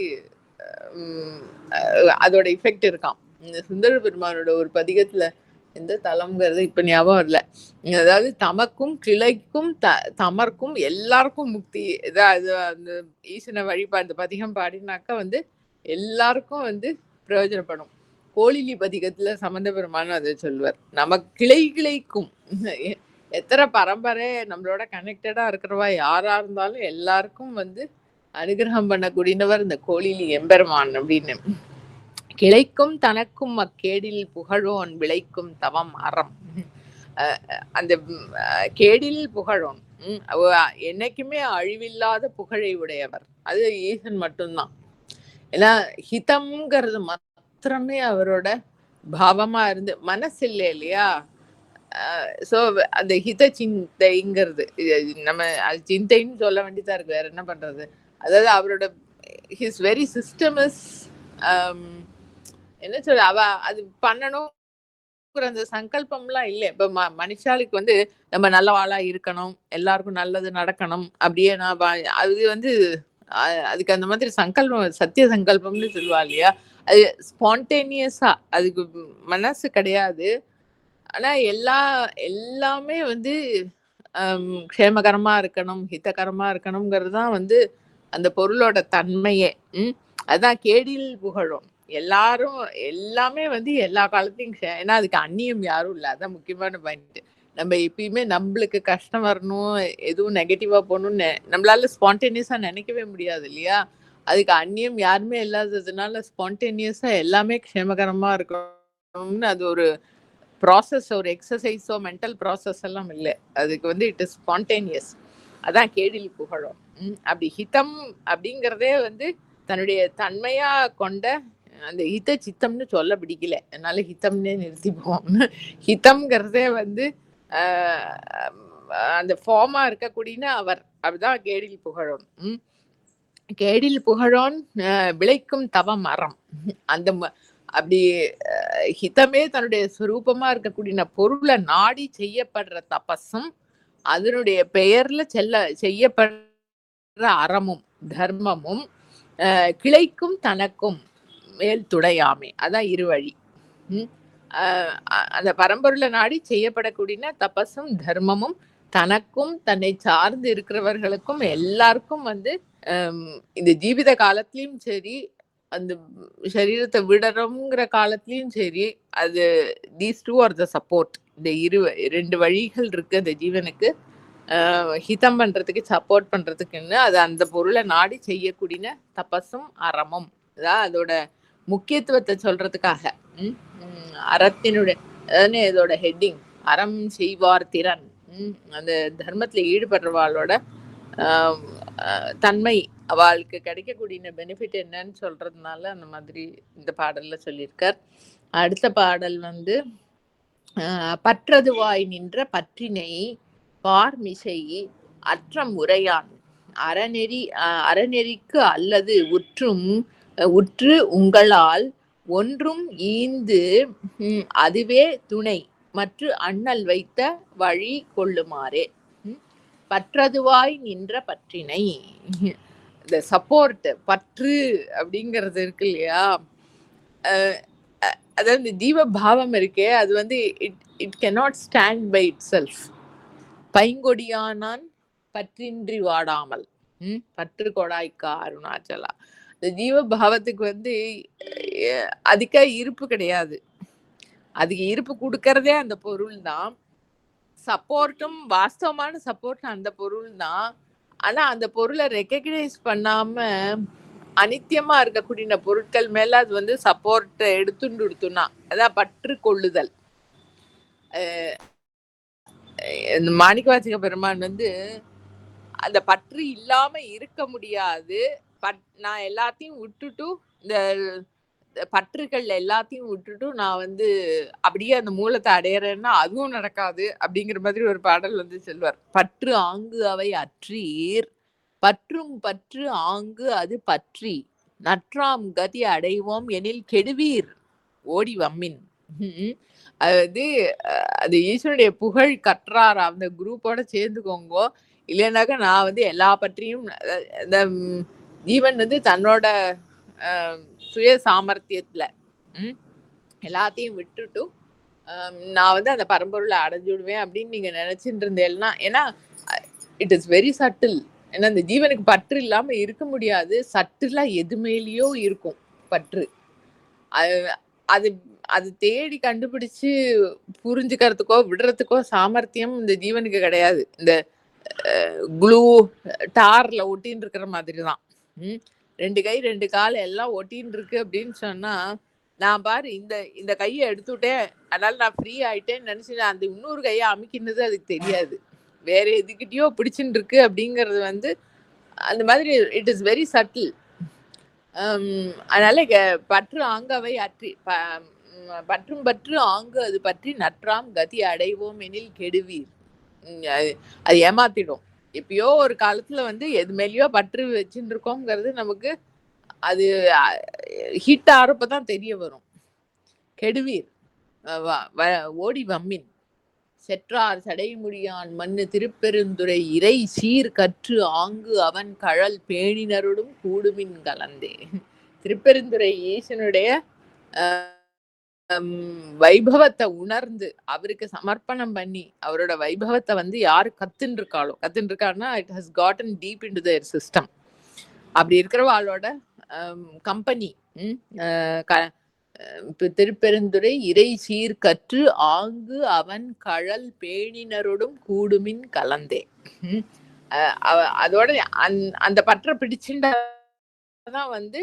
அதோட இஃபெக்ட் இருக்கான். இந்த சுந்தர பெருமானோட ஒரு பதிகத்துல, எந்த தலம்ங்கிறது இப்ப ஞாபகம் வரல, அதாவது தமக்கும் கிளைக்கும் தமர்க்கும் எல்லாருக்கும் முக்தி. அது அந்த ஈசனை வழிபாடு அந்த பதிகம் பாடினாக்கா வந்து எல்லாருக்கும் வந்து பிரயோஜனப்படும். கோழிலி பதிகத்துல சம்பந்த பெருமானும் அதை சொல்லுவார். நமக்கு கிளைக்கும் எத்தனை பரம்பரை நம்மளோட கனெக்டடா இருக்கிறவா யாரா இருந்தாலும் எல்லாருக்கும் வந்து அனுகிரகம் பண்ணக்கூடியவர் இந்த கோழிலி எம்பெருமான் அப்படின்னு. கிளைக்கும் தனக்கும் அக்கேடில் புகழோன் விளைக்கும் தவம் அறம். அந்த கேடில் புகழோன் என்னைக்குமே அழிவில்லாத புகழை உடையவர் அது ஈசன் மட்டும்தான். ஏன்னா ஹிதம்ங்கிறது மாத்திரமே அவரோட பாவமா இருந்து, மனசு இல்லை இல்லையா? சோ அந்த ஹித சிந்தைங்கிறது நம்ம சிந்தைன்னு சொல்ல வேண்டியதா இருக்கு, வேற என்ன பண்றது? அதாவது அவரோட ஹிஸ் வெரி சிஸ்டம் இஸ் என்ன சொல்ற, அது பண்ணணும் அந்த சங்கல்பம்லாம் இல்லை. இப்ப மனுஷாளுக்கு வந்து நம்ம நல்லவாளா இருக்கணும், எல்லாருக்கும் நல்லது நடக்கணும் அப்படியே அது வந்து அதுக்கு அந்த மாதிரி சங்கல்பம், சத்திய சங்கல்பம்னு சொல்லுவா இல்லையா? அது ஸ்பான்டேனியஸா, அதுக்கு மனசு கிடையாது. ஆனா எல்லாமே வந்து க்ஷேமகரமா இருக்கணும், ஹிதகரமா இருக்கணுங்கிறது தான் வந்து அந்த பொருளோட தன்மையே. அதான் கேடில் புகழும். எல்லாரும் எல்லாமே வந்து எல்லா காலத்தையும் ஏன்னா அதுக்கு அந்நியம் யாரும் இல்லை. அதான் முக்கியமான பாயிண்ட். நம்ம எப்பயுமே நம்மளுக்கு கஷ்டம் வரணும், எதுவும் நெகட்டிவா போகணும்னு நம்மளால ஸ்பான்டேனியஸா நினைக்கவே முடியாது இல்லையா? அதுக்கு அந்நியம் யாருமே இல்லாததுனால ஸ்பான்டேனியஸா எல்லாமே க்ஷேமகரமா இருக்கணும்னு அது ஒரு ப்ராசஸ், ஒரு எக்ஸசைஸோ மென்டல் ப்ராசஸ் எல்லாம் இல்லை. அதுக்கு வந்து இட் இஸ் ஸ்பான்டேனியஸ். அதான் கேடில் புகழும். அப்படி ஹிதம் அப்படிங்கிறதே வந்து தன்னுடைய தன்மையா கொண்ட அந்த ஹித சித்தம்னு சொல்ல பிடிக்கல, அதனால ஹிதம்னே நிறுத்திப்போம். ஹிதம்ங்கிறதே வந்து அந்த ஃபார்மா இருக்கக்கூடியன்னு அவர். அப்படிதான் கேடில் புகழோன். கேடில் புகழோன் விளைக்கும் தவம் மரம். அந்த அப்படி ஹிதமே தன்னுடைய சுரூபமா இருக்கக்கூடிய பொருளை நாடி செய்யப்படுற தபஸும், அதனுடைய பெயர்ல செய்யப்படுற அறமும் தர்மமும் கிளைக்கும் தனக்கும் மேல் துடையாமே. அதான் இருவழி. அந்த பரம்பொருளை நாடி செய்யப்படக்கூடிய தபஸும் தர்மமும் தனக்கும் தன்னை சார்ந்து இருக்கிறவர்களுக்கும் எல்லாருக்கும் வந்து இந்த ஜீவித காலத்திலயும் சரி, அந்த சரீரத்தை விடறோங்கிற காலத்திலயும் சரி, அது these two are the support. இந்த ரெண்டு வழிகள் இருக்கு அந்த ஜீவனுக்கு ஹிதம் பண்றதுக்கு, சப்போர்ட் பண்றதுக்குன்னு. அது அந்த பொருளை நாடி செய்யக்கூடிய தபஸும் அறமும். அதான் அதோட முக்கியத்துவத்தை சொல்றதுக்காக அறத்தினுடைய இதோட ஹெட்டிங் அறம் செய்வார் திறன். அந்த தர்மத்துல ஈடுபடுறவாளோட தன்மை, அவளுக்கு கிடைக்கக்கூடிய பெனிஃபிட் என்னன்னு சொல்றதுனால அந்த மாதிரி இந்த பாடல்ல சொல்லியிருக்கார். அடுத்த பாடல் வந்து பற்றதுவாய் நின்ற பற்றினை பார்மிசை அற்றம் உரையான் அறநெறிக்கு அல்லது உற்று உங்களால் ஒன்றும் ஈந்து அதுவே துணை மற்ற அண்ணல் வைத்த வழி கொள்ளுமாறே. பற்றதுவாய் நின்ற பற்றினை, இந்த சப்போர்ட் பற்று அப்படிங்கிறது இருக்கு இல்லையா, அதாவது இந்த ஜீவ பாவம் இருக்கே, அது வந்து it cannot stand by itself. பைங்கொடியானான் பற்றின்றி வாடாமல் பற்று கொடாய்க்கா அருணாச்சலா. இந்த ஜீவ பாவத்துக்கு வந்து அதிக இருப்பு கிடையாது. அதுக்கு இருப்பு கொடுக்கறதே அந்த பொருள் தான். சப்போர்ட்டும் வாஸ்தவமான சப்போர்ட் அந்த பொருள் தான். ஆனா அந்த பொருளை ரெக்கக்னைஸ் பண்ணாம அனித்தியமா இருக்கக்கூடிய பொருட்கள் மேல அது வந்து சப்போர்ட் எடுத்துன்னா அதான் பற்று கொள்ளுதல். இந்த மாணிக்கவாசக பெருமான் வந்து அந்த பற்று இல்லாம இருக்க முடியாது. நான் எல்லாத்தையும் விட்டுட்டு, இந்த பற்றுகள் எல்லாத்தையும் விட்டுட்டு நான் வந்து அப்படியே அந்த மூலத்தை அடையறேன்னா அதுவும் நடக்காது அப்படிங்கிற மாதிரி ஒரு பாடல் வந்து சொல்வார். பற்று ஆங்கு அவை அற்றீர் பற்றும் பற்று ஆங்கு அது பற்றி நற்றாம் கதி அடைவோம் எனில் கெடுவீர் ஓடி வம்மின். அது வந்து அது ஈஸ்வரனுடைய புகழ் கற்றார் அந்த குரூப்போட சேர்ந்துக்கோங்க. இல்லைன்னாக்கா நான் வந்து எல்லா பற்றியும் இந்த ஜீவன் வந்து தன்னோட சுய சாமர்த்தியத்துல எல்லாத்தையும் விட்டுட்டு நான் வந்து அந்த பரம்பொருளை அடைஞ்சுடுவேன் அப்படின்னு நீங்க நினைச்சிட்டு இருந்தேன்னா, ஏன்னா இட் இஸ் வெரி சட்டில். ஏன்னா இந்த ஜீவனுக்கு பற்று இல்லாம இருக்க முடியாது. சட்டிலா எது மேலேயோ இருக்கும் பற்று. அது அது தேடி கண்டுபிடிச்சு புரிஞ்சுக்கிறதுக்கோ விடுறதுக்கோ சாமர்த்தியம் இந்த ஜீவனுக்கு கிடையாது. இந்த குளூ டார்ல ஒட்டின்னு இருக்கிற மாதிரிதான். 2 கை 2 கால் எல்லாம் ஒட்டின்னு இருக்கு அப்படின்னு சொன்னா, நான் பாரு இந்த கையை எடுத்துட்டேன் அதனால நான் ஃப்ரீ ஆயிட்டேன்னு நினைச்சு அந்த இன்னொரு கையை அமைக்கினது அதுக்கு தெரியாது. வேற எதுக்கிட்டயோ பிடிச்சுன்னு இருக்கு அப்படிங்கிறது வந்து அந்த மாதிரி இட் இஸ் வெரி சட்டில். அதனால பற்று ஆங்கவை அற்றி பற்றும் பற்று ஆங்கு அது பற்றி நற்றாம் கதி அடைவோம் எனில் கெடுவீர். அது ஏமாத்திடும். எப்பயோ ஒரு காலத்துல வந்து எது மேலேயோ பற்று வச்சுட்டு இருக்கோங்கிறது நமக்கு அது ஹீட் ஆறப்பதான் தெரிய வரும். கெடுவீர் ஓடி வம்மின் செற்றார் சடைமுடியான் மண்ணு திருப்பெருந்துறை இறை சீர் கற்று ஆங்கு அவன் கழல் பேணினருடும் கூடுமின் கலந்தே. திருப்பெருந்துறை ஈசனுடைய வைபவத்தை உணர்ந்து அவருக்கு சமர்ப்பணம் பண்ணி அவரோட வைபவத்தை வந்து யாரு கத்துன்னு இருக்கான்னா it has cotton deep into there system. அப்படி இருக்கிறவாளோட கம்பெனி திருப்பெருந்துறை இறை சீர் கற்று ஆங்கு அவன் கழல் பேணினரோடும் கூடுமின் கலந்தே. அதோட அந்த பற்றை பிடிச்சுட்டாதான் வந்து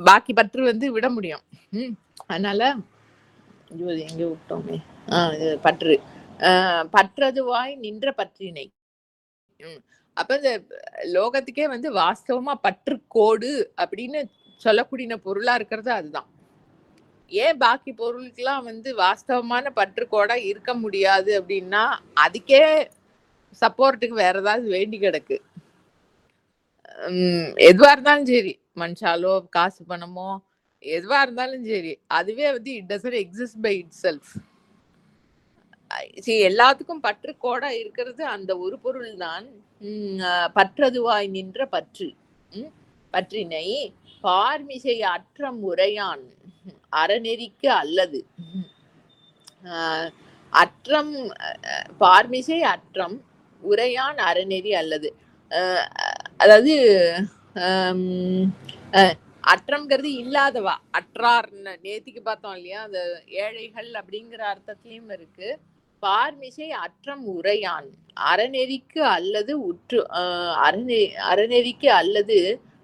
பாக்கி பற்று வந்து விட முடியும். அதனால எங்க விட்டோமே பற்று பற்றதுவாய் நின்ற பற்றினை. அப்ப இந்த லோகத்துக்கே வந்து வாஸ்தவமா பற்றுக்கோடு அப்படின்னு சொல்லக்கூடிய பொருளா இருக்கிறது அதுதான். ஏன் பாக்கி பொருளுக்கெல்லாம் வந்து வாஸ்தவமான பற்றுக்கோடா இருக்க முடியாது அப்படின்னா அதுக்கே சப்போர்ட்டுக்கு வேற ஏதாவது வேண்டி கிடக்கு. எதுவா இருந்தாலும் சரி, மனுஷாலோ காசு பணமோ எதுவா இருந்தாலும் சரி, அதுவே வந்து it doesn't exist by itself. எல்லாத்துக்கும் பற்றுக்கோடா இருக்கிறது அந்த ஒரு பொருள் தான். பற்றதுவாய் நின்ற பற்று பற்றினை பார்மிசை அற்றம் உரையான் அறநெறிக்கு அல்லது அற்றம் பார்மிசை அற்றம் உரையான் அறநெறி அல்லது. அதாவது அற்றம்ங்கிறது இல்லாதவா, அற்றார். நேத்திக்கு பார்த்தோம் இல்லையா, அந்த ஏழைகள் அப்படிங்கிற அர்த்தத்திலயும் இருக்கு. பார்மிசை அற்றம் உரையான் அறநெறிக்கு அல்லது உற்று அறநெறிக்கு அல்லது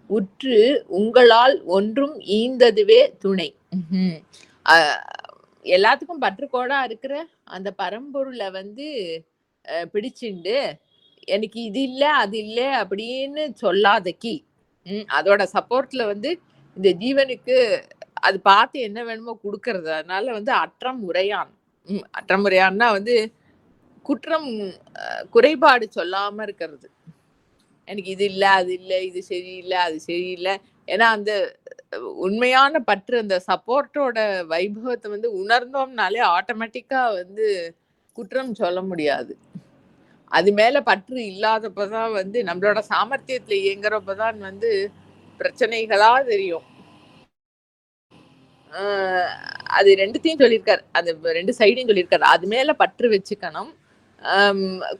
உற்று உங்களால் ஒன்றும் ஈந்ததுவே துணை. எல்லாத்துக்கும் பற்றுக்கோடா இருக்கிற அந்த பரம்பொருளை வந்து பிடிச்சுண்டு எனக்கு இது இல்லை அது இல்லை அப்படின்னு சொல்லாதக்கி, அதோட சப்போர்ட்ல வந்து இந்த ஜீவனுக்கு அது பார்த்து என்ன வேணுமோ கொடுக்கறது. அதனால வந்து அற்றம் உரையான். அற்றம் உரையான்னா வந்து குற்றம் குறைபாடு சொல்லாம இருக்கிறது. எனக்கு இது இல்லை அது இல்லை, இது சரியில்லை அது சரியில்லை. ஏன்னா அந்த உண்மையான பற்று, அந்த சப்போர்ட்டோட வைபவத்தை வந்து உணர்ந்தோம்னாலே ஆட்டோமேட்டிக்கா வந்து குற்றம் சொல்ல முடியாது. அது மேல பற்று இல்லாதப்பதான் வந்து நம்மளோட சாமர்த்தியத்துல இயங்குறப்பதான் வந்து பிரச்சனைகளா தெரியும். அது ரெண்டுத்தையும் சொல்லியிருக்காரு, அது ரெண்டு சைடையும் சொல்லியிருக்காரு. அது மேல பற்று வச்சுக்கணும்,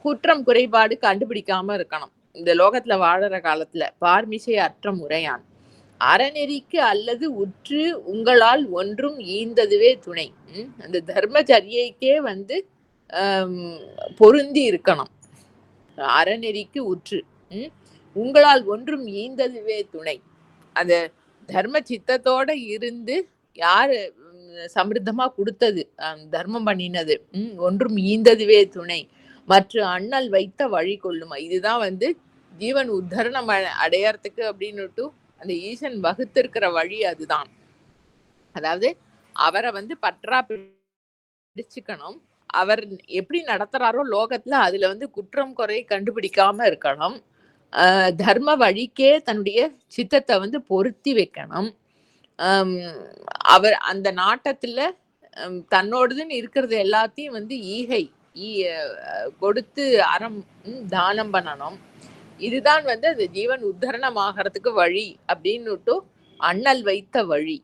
குற்றம் குறைபாடு கண்டுபிடிக்காம இருக்கணும் இந்த லோகத்துல வாழற காலத்துல. பார்மிசை அற்றம் உரையான் அறநெறிக்கு அல்லது உற்று உங்களால் ஒன்றும் ஈந்ததுவே துணை. அந்த தர்மச்சரியைக்கே வந்து பொருந்தி இருக்கணும். அறநெறிக்கு உற்று உங்களால் ஒன்றும் ஈந்ததுவே துணை. அந்த தர்ம சித்தத்தோட இருந்து யாரு சமிருத்தமா கொடுத்தது, தர்மம் பண்ணினது, ஒன்றும் ஈந்ததுவே துணை மற்ற அண்ணல் வைத்த வழி கொள்ளுமா. இதுதான் வந்து ஜீவன் உத்தரணம் அடையறதுக்கு அப்படின்னுட்டு அந்த ஈசன் வகுத்திருக்கிற வழி அதுதான். அதாவது அவரை வந்து பற்றா பிடிச்சுக்கணும், அவர் எப்படி நடத்துறாரோ லோகத்துல அதுல வந்து குற்றம் குறை கண்டுபிடிக்காம இருக்கணும், தர்ம வழிக்கே தன்னுடைய சித்தத்தை வந்து பொருத்தி வைக்கணும். அவர் அந்த நாட்டத்துல தன்னோடுதுன்னு இருக்கிறது எல்லாத்தையும் வந்து ஈகை கொடுத்து அறம் தானம் பண்ணணும். இதுதான் வந்து அந்த ஜீவன் உத்தரணம் ஆகிறதுக்கு வழி அப்படின்னுட்டு அண்ணல் வைத்த வழி.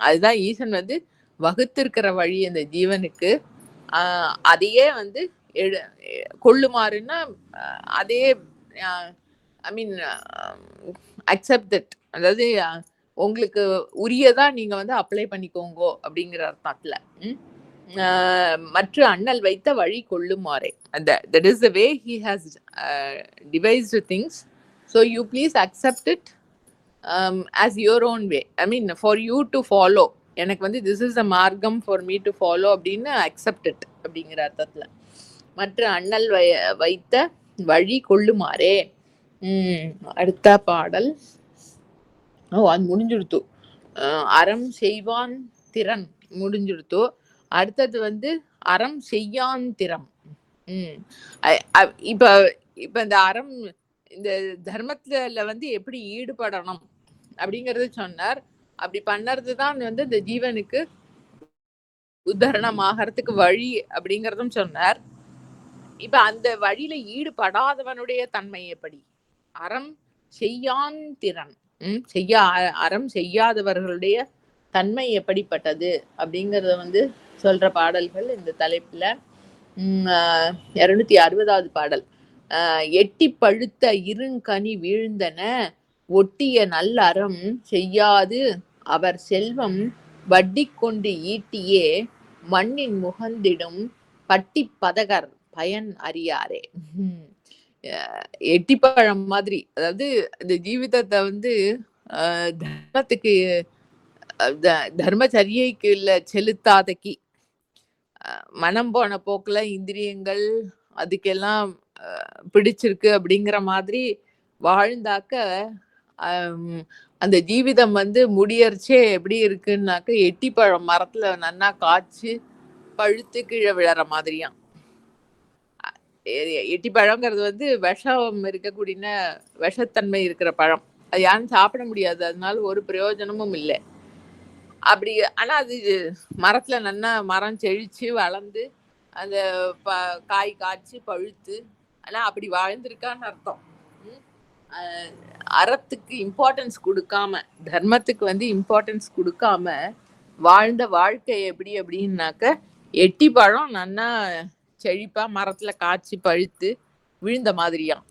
அதுதான் ஈசன் வந்து வகுத்திருக்கிற வழி அந்த ஜீவனுக்கு. அதையே வந்து கொள்ளுமாறுன்னா அதே ஐ மீன் அக்செப்ட் இட், அதாவது உங்களுக்கு உரியதா நீங்க வந்து அப்ளை பண்ணிக்கோங்கோ அப்படிங்கிற அர்த்தத்துல. மற்ற அண்ணல் வைத்த வழி கொள்ளுமாறே, that is the way he has devised things, so you please accept it as your own way, I mean for you to follow. எனக்கு வந்து this is a மார்க்கம் for me to follow அப்படின்னு accept it அப்படிங்கிற அர்த்தத்துல. மற்ற அண்ணல் வைத்த வழி கொள்ளுமாறே. அடுத்த பாடல் அது முடிஞ்சுடுத்து. அறம் செய்வான் திறன் முடிஞ்சுடுத்து. அடுத்தது வந்து அறம் செய்யான் திறம். இப்ப இந்த அறம் இந்த தர்மத்துல வந்து எப்படி ஈடுபடணும் அப்படிங்கறது சொன்னார். அப்படி பண்ணறதுதான் வந்து இந்த ஜீவனுக்கு உத்தரணம் ஆகிறதுக்கு வழி அப்படிங்கறதும் சொன்னார். இப்ப அந்த வழியில ஈடுபடாதவனுடைய தன்மை எப்படி, அறம் செய்யான் திறன், அறம் செய்யாதவர்களுடைய தன்மை எப்படிப்பட்டது அப்படிங்கறத வந்து சொல்ற பாடல்கள் இந்த தலைப்புல. 260வது பாடல். எட்டி பழுத்த இருங்கனி வீழ்ந்தன ஒட்டிய நல்ல அறம் செய்யாது அவர் செல்வம் வட்டி கொண்டு ஈட்டியே மண்ணின் முகந்திடும் பட்டி பதகர் பயன் அறியாரே. எட்டிப்பழம் மாதிரி, அதாவது இந்த ஜீவிதத்தை வந்து தர்மத்துக்கு தர்மச்சரியைக்கு இல்ல செலுத்தாதக்கி, மனம் போன போக்குல இந்திரியங்கள் அதுக்கெல்லாம் பிடிச்சிருக்கு அப்படிங்கிற மாதிரி வாழ்ந்தாக்க அந்த ஜீவிதம் வந்து முடியறச்சே எப்படி இருக்குன்னாக்க எட்டிப்பழம் மரத்துல நன்னா காய்ச்சி பழுத்து கீழே விழற மாதிரியாம். எட்டிப்பழங்கிறது வந்து விஷம் இருக்கக்கூடிய விஷத்தன்மை இருக்கிற பழம், அது யாரும் சாப்பிட முடியாது, அதனால ஒரு பிரயோஜனமும் இல்லை. அப்படி ஆனா அது மரத்துல நன்னா மரம் செழிச்சு வளர்ந்து அந்த காய் காய்ச்சி பழுத்து, ஆனா அப்படி வாழ்ந்திருக்கான்னு அர்த்தம். அறத்துக்கு இம்பார்ட்டன்ஸ் கொடுக்காம, தர்மத்துக்கு வந்து இம்பார்ட்டன்ஸ் கொடுக்காம வாழ்ந்த வாழ்க்கை எப்படி அப்படின்னாக்க எட்டி பழம் நன்னா செழிப்பா மரத்துல காய்ச்சி பழுத்து விழுந்த மாதிரியாம்.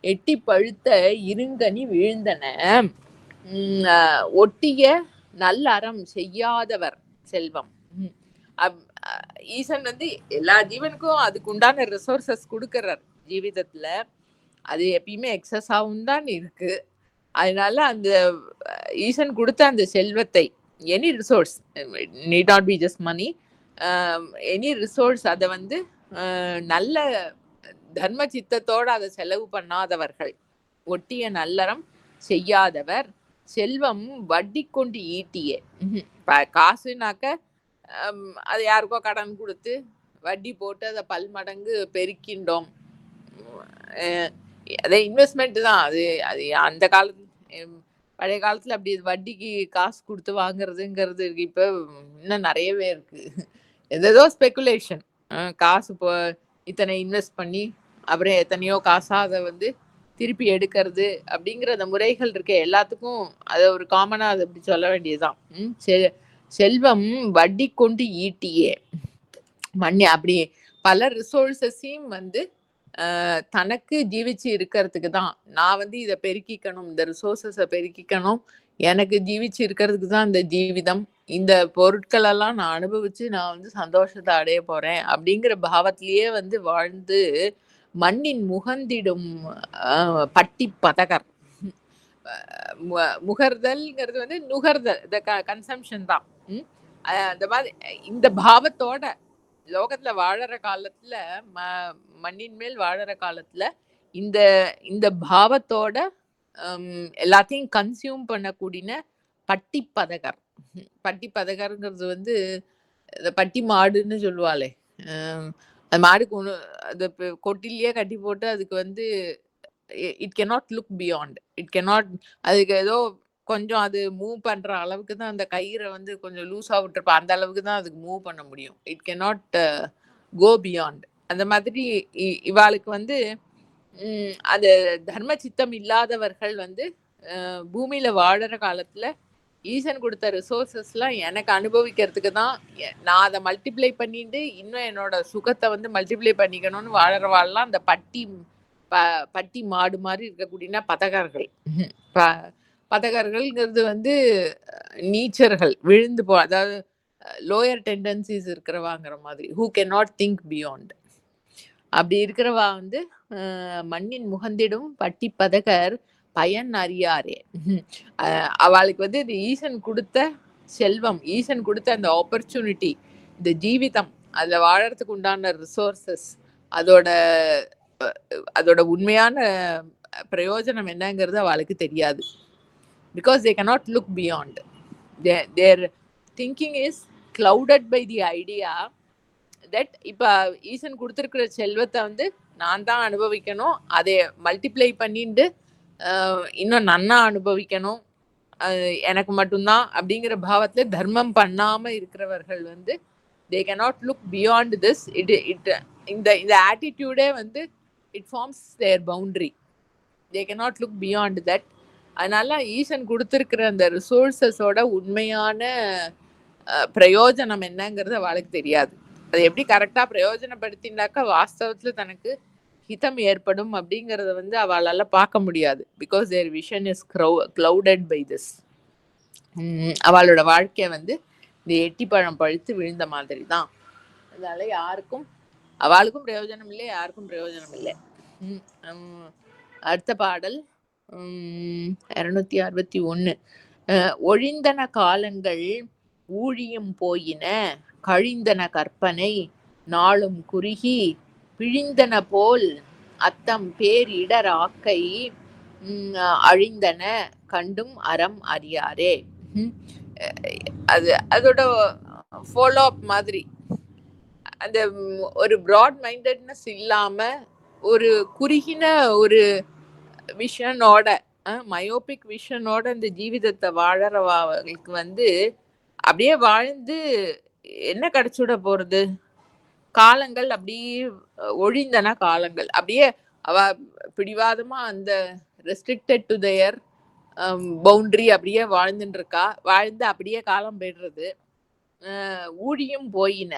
எட்டி பழுத்த இருங்கனி விழுந்தன. ஒட்டிய நல்ல அறம் செய்யாதவர் செல்வம். ஈசன் வந்து எல்லா ஜீவனுக்கும் அதுக்கு உண்டான ரிசோர்சஸ் கொடுக்கறார் ஜீவிதத்துல. அது எப்பயுமே எக்ஸஸாவும் தான் இருக்கு. அதனால அந்த ஈசன் கொடுத்த அந்த செல்வத்தை, any resource, need not be just money, any resource, அதை வந்து நல்ல தர்ம சித்தத்தோட அதை செலவு பண்ணாதவர்கள், ஒட்டிய நல்லறம் செய்யாதவர் செல்வம் வட்டி கொண்டு ஈட்டியே. காசுனாக்க அது யாருக்கோ கடன் கொடுத்து வட்டி போட்டு அதை பல்மடங்கு பெருக்கின்றோம். அதே இன்வெஸ்ட்மெண்ட் தான். அது அது அந்த காலத்து பழைய காலத்துல அப்படி வட்டிக்கு காசு கொடுத்து வாங்குறதுங்கிறது இப்ப இன்னும் நிறையவே இருக்கு. ஏதோ ஸ்பெகுலேஷன், காசு இப்போ இத்தனை இன்வெஸ்ட் பண்ணி அப்புறம் எத்தனையோ காசா அதை வந்து திருப்பி எடுக்கிறது அப்படிங்கிற அந்த முறைகள் இருக்க. எல்லாத்துக்கும் அதை ஒரு காமனா அதை அப்படி சொல்ல வேண்டியதுதான். செல்வம் வட்டி கொண்டு ஈட்டியே மண்ணி, அப்படி பல ரிசோர்ஸஸையும் வந்து தனக்கு ஜீவிச்சு இருக்கிறதுக்கு தான். நான் வந்து இதை பெருக்கிக்கணும், இந்த ரிசோர்ஸஸை பெருக்கிக்கணும், எனக்கு ஜீவிச்சு இருக்கிறதுக்கு தான் இந்த ஜீவிதம், இந்த பொருட்கள் எல்லாம் நான் அனுபவிச்சு நான் வந்து சந்தோஷத்தை அடைய போறேன் அப்படிங்கிற பாவத்திலேயே வந்து வாழ்ந்து மண்ணின் முகந்திடும் பட்டி பதகர். முகர்தல்ங்கிறது வந்து நுகர்தல், கன்சம்ஷன் தான். அந்த மாதிரி இந்த பாவத்தோட லோகத்துல வாழற காலத்துல, மண்ணின் மேல் வாழற காலத்துல இந்த இந்த பாவத்தோட எல்லாத்தையும் கன்சியூம் பண்ணக்கூடிய பட்டி பதகர். பட்டி பதகருங்கிறது வந்து பட்டி மாடுன்னு சொல்லுவாளே, அது மாடுக்கு அது கொட்டிலேயே கட்டி போட்டு அதுக்கு வந்து it cannot look beyond, it cannot, அதுக்கு ஏதோ கொஞ்சம் அது மூவ் பண்ற அளவுக்கு தான் அந்த கயிறை வந்து கொஞ்சம் லூஸா விட்டுருப்பா, அந்த அளவுக்கு தான் அதுக்கு மூவ் பண்ண முடியும். It cannot go beyond. அந்த மாதிரி இவாளுக்கு வந்து அந்த தர்ம சித்தம் இல்லாதவர்கள் வந்து பூமியில வாழற காலத்துல ஈசன் கொடுத்த ரிசோர்சஸ்லாம் எனக்கு அனுபவிக்கிறதுக்கு தான், நான் அதை மல்டிப்ளை பண்ணிட்டு இன்னும் என்னோட சுகத்தை வந்து மல்டிப்ளை பண்ணிக்கணும்னு வாழறவாள்லாம் அந்த பட்டி மாடு மாதிரி இருக்கக்கூடிய பதகர்கள். பதகர்கள்ங்கிறது வந்து நீச்சர்கள், விழுந்து அதாவது லோயர் டெண்டன்சிஸ் இருக்கிறவாங்கிற மாதிரி, who can not think beyond. அப்படி இருக்கிறவா வந்து மண்ணின் முகந்திடும் பட்டி பதகர் பயன் அறியாரே. அவளுக்கு வந்து இந்த ஈசன் கொடுத்த செல்வம், ஈசன் கொடுத்த அந்த ஆப்பர்ச்சுனிட்டி, இந்த ஜீவிதம், அதுல வாழறதுக்கு உண்டான ரிசோர்சஸ், அதோட உண்மையான பிரயோஜனம் என்னங்கிறது அவளுக்கு தெரியாது. Because they cannot look beyond. Their thinking is clouded by the idea that இப்போ ஈசன் கொடுத்துருக்கிற செல்வத்தை வந்து நான் தான் அனுபவிக்கணும், அதை மல்டிப்ளை பண்ணிட்டு இன்னும் நன்னா அனுபவிக்கணும், எனக்கு மட்டும்தான் அப்படிங்கிற பாவத்துல தர்மம் பண்ணாம இருக்கிறவர்கள் வந்து they cannot look beyond this. இந்த ஆட்டிடியூடே வந்து it forms their boundary. They cannot look beyond that. அதனால ஈசன் கொடுத்துருக்கிற அந்த ரிசோர்ஸஸோட உண்மையான பிரயோஜனம் என்னங்கிறது அவளுக்கு தெரியாது. அது எப்படி கரெக்டா பிரயோஜனப்படுத்தினாக்கா வாஸ்தவத்துல தனக்கு ஹிதம் ஏற்படும் அப்படிங்கறத வந்து அவளால பார்க்க முடியாது. Because their vision is clouded by this. அவளோட வாழ்க்கைய வந்து இந்த எட்டிப்பழம் பழுத்து விழுந்த மாதிரி தான். அதனால யாருக்கும், அவளுக்கும் பிரயோஜனம் இல்லை, யாருக்கும் பிரயோஜனம் இல்லை. அடுத்த பாடல் 261. ஒழிந்தன காலங்கள் ஊழியும் போயின, கழிந்தன கற்பனை நாளும் குறுகி, பிழிந்தன போல் அத்தம் பேரிடர் ஆக்கை அழிந்தன கண்டும் அறம் அறியாரே. அதோட ஃபாலோ அப் மாதிரி அந்த ஒரு பிராட் மைண்டட்னஸ் இல்லாம ஒரு குறுகின ஒரு விஷனோட, மயோபிக் விஷனோட இந்த ஜீவிதத்தை வாழறவாளுக்கு வந்து அப்படியே வாழ்ந்து என்ன கிடைச்சுட போறது? காலங்கள் அப்படியே ஒழிந்தன காலங்கள். அப்படியே அவ பிடிவாதமா அந்த ரெஸ்ட்ரிக்டட் டு தேர் பவுண்டரி அப்படியே வாழ்ந்துட்டு இருக்கா. வாழ்ந்து அப்படியே காலம் போயிடுறது. ஊழியும் போயின,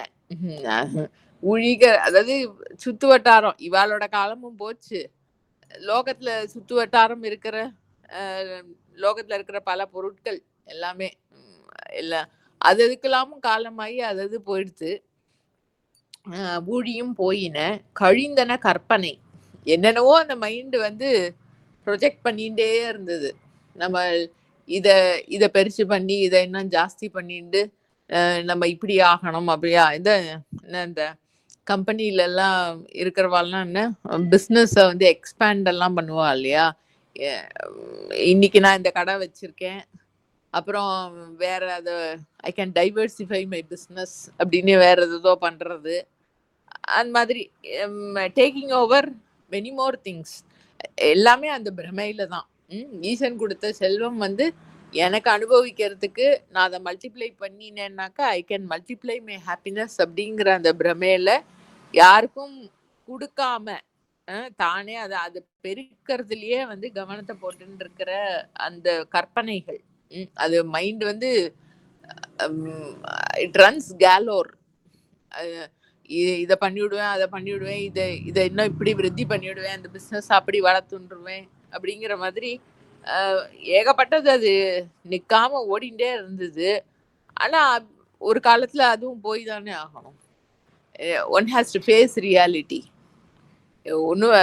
ஊழிக அதாவது சுத்து வட்டாரம், இவாளோட காலமும் போச்சு, லோகத்துல சுத்து வட்டாரம் இருக்கிற லோகத்துல இருக்கிற பல பொருட்கள் எல்லாமே எல்லாம் அது அதுக்கெல்லாமும் காலமாகி அது போயிடுது. ஊழியும் போயின கழிந்தன கற்பனை. என்னென்னவோ அந்த மைண்ட் வந்து ப்ரொஜெக்ட் பண்ணிட்டே இருந்தது. நம்ம இத இத பெருசு பண்ணி இதை இன்னும் ஜாஸ்தி பண்ணிட்டு நம்ம இப்படி ஆகணும் அப்படியா இந்த இந்த கம்பெனில எல்லாம் இருக்கிறவாள்லாம் என்ன பிஸ்னஸ வந்து எக்ஸ்பேண்ட் எல்லாம் பண்ணுவா இல்லையா? இன்னைக்கு நான் இந்த கடை வச்சிருக்கேன், அப்புறம் வேற அதை I can diversify my business அப்படின்னு வேற ஏதோ பண்றது. அந்த மாதிரி taking over many more things எல்லாமே அந்த பிரமையில தான். ஈசன் கொடுத்த செல்வம் வந்து எனக்கு அனுபவிக்கிறதுக்கு நான் அதை மல்டிப்ளை பண்ணினேன்னாக்கா I can multiply my happiness அப்படிங்கிற அந்த பிரமையில யாருக்கும் கொடுக்காம தானே அதை அதை பெருக்கிறதுலயே வந்து கவனத்தை போட்டு இருக்கிற அந்த கற்பனைகள். அது மைண்ட் வந்து இட் ரன்ஸ் கேலோர். இதை பண்ணிவிடுவேன் அதை பண்ணிவிடுவேன் இதை இன்னும் இப்படி விருத்தி பண்ணிவிடுவேன் அந்த பிஸ்னஸ் அப்படி வளர்த்துருவேன் அப்படிங்கிற மாதிரி ஏகப்பட்டது அது நிற்காம ஓடிண்டே இருந்தது. ஆனா ஒரு காலத்துல அதுவும் போய் தானே ஆகணும். One has to face reality. ஒன்றும்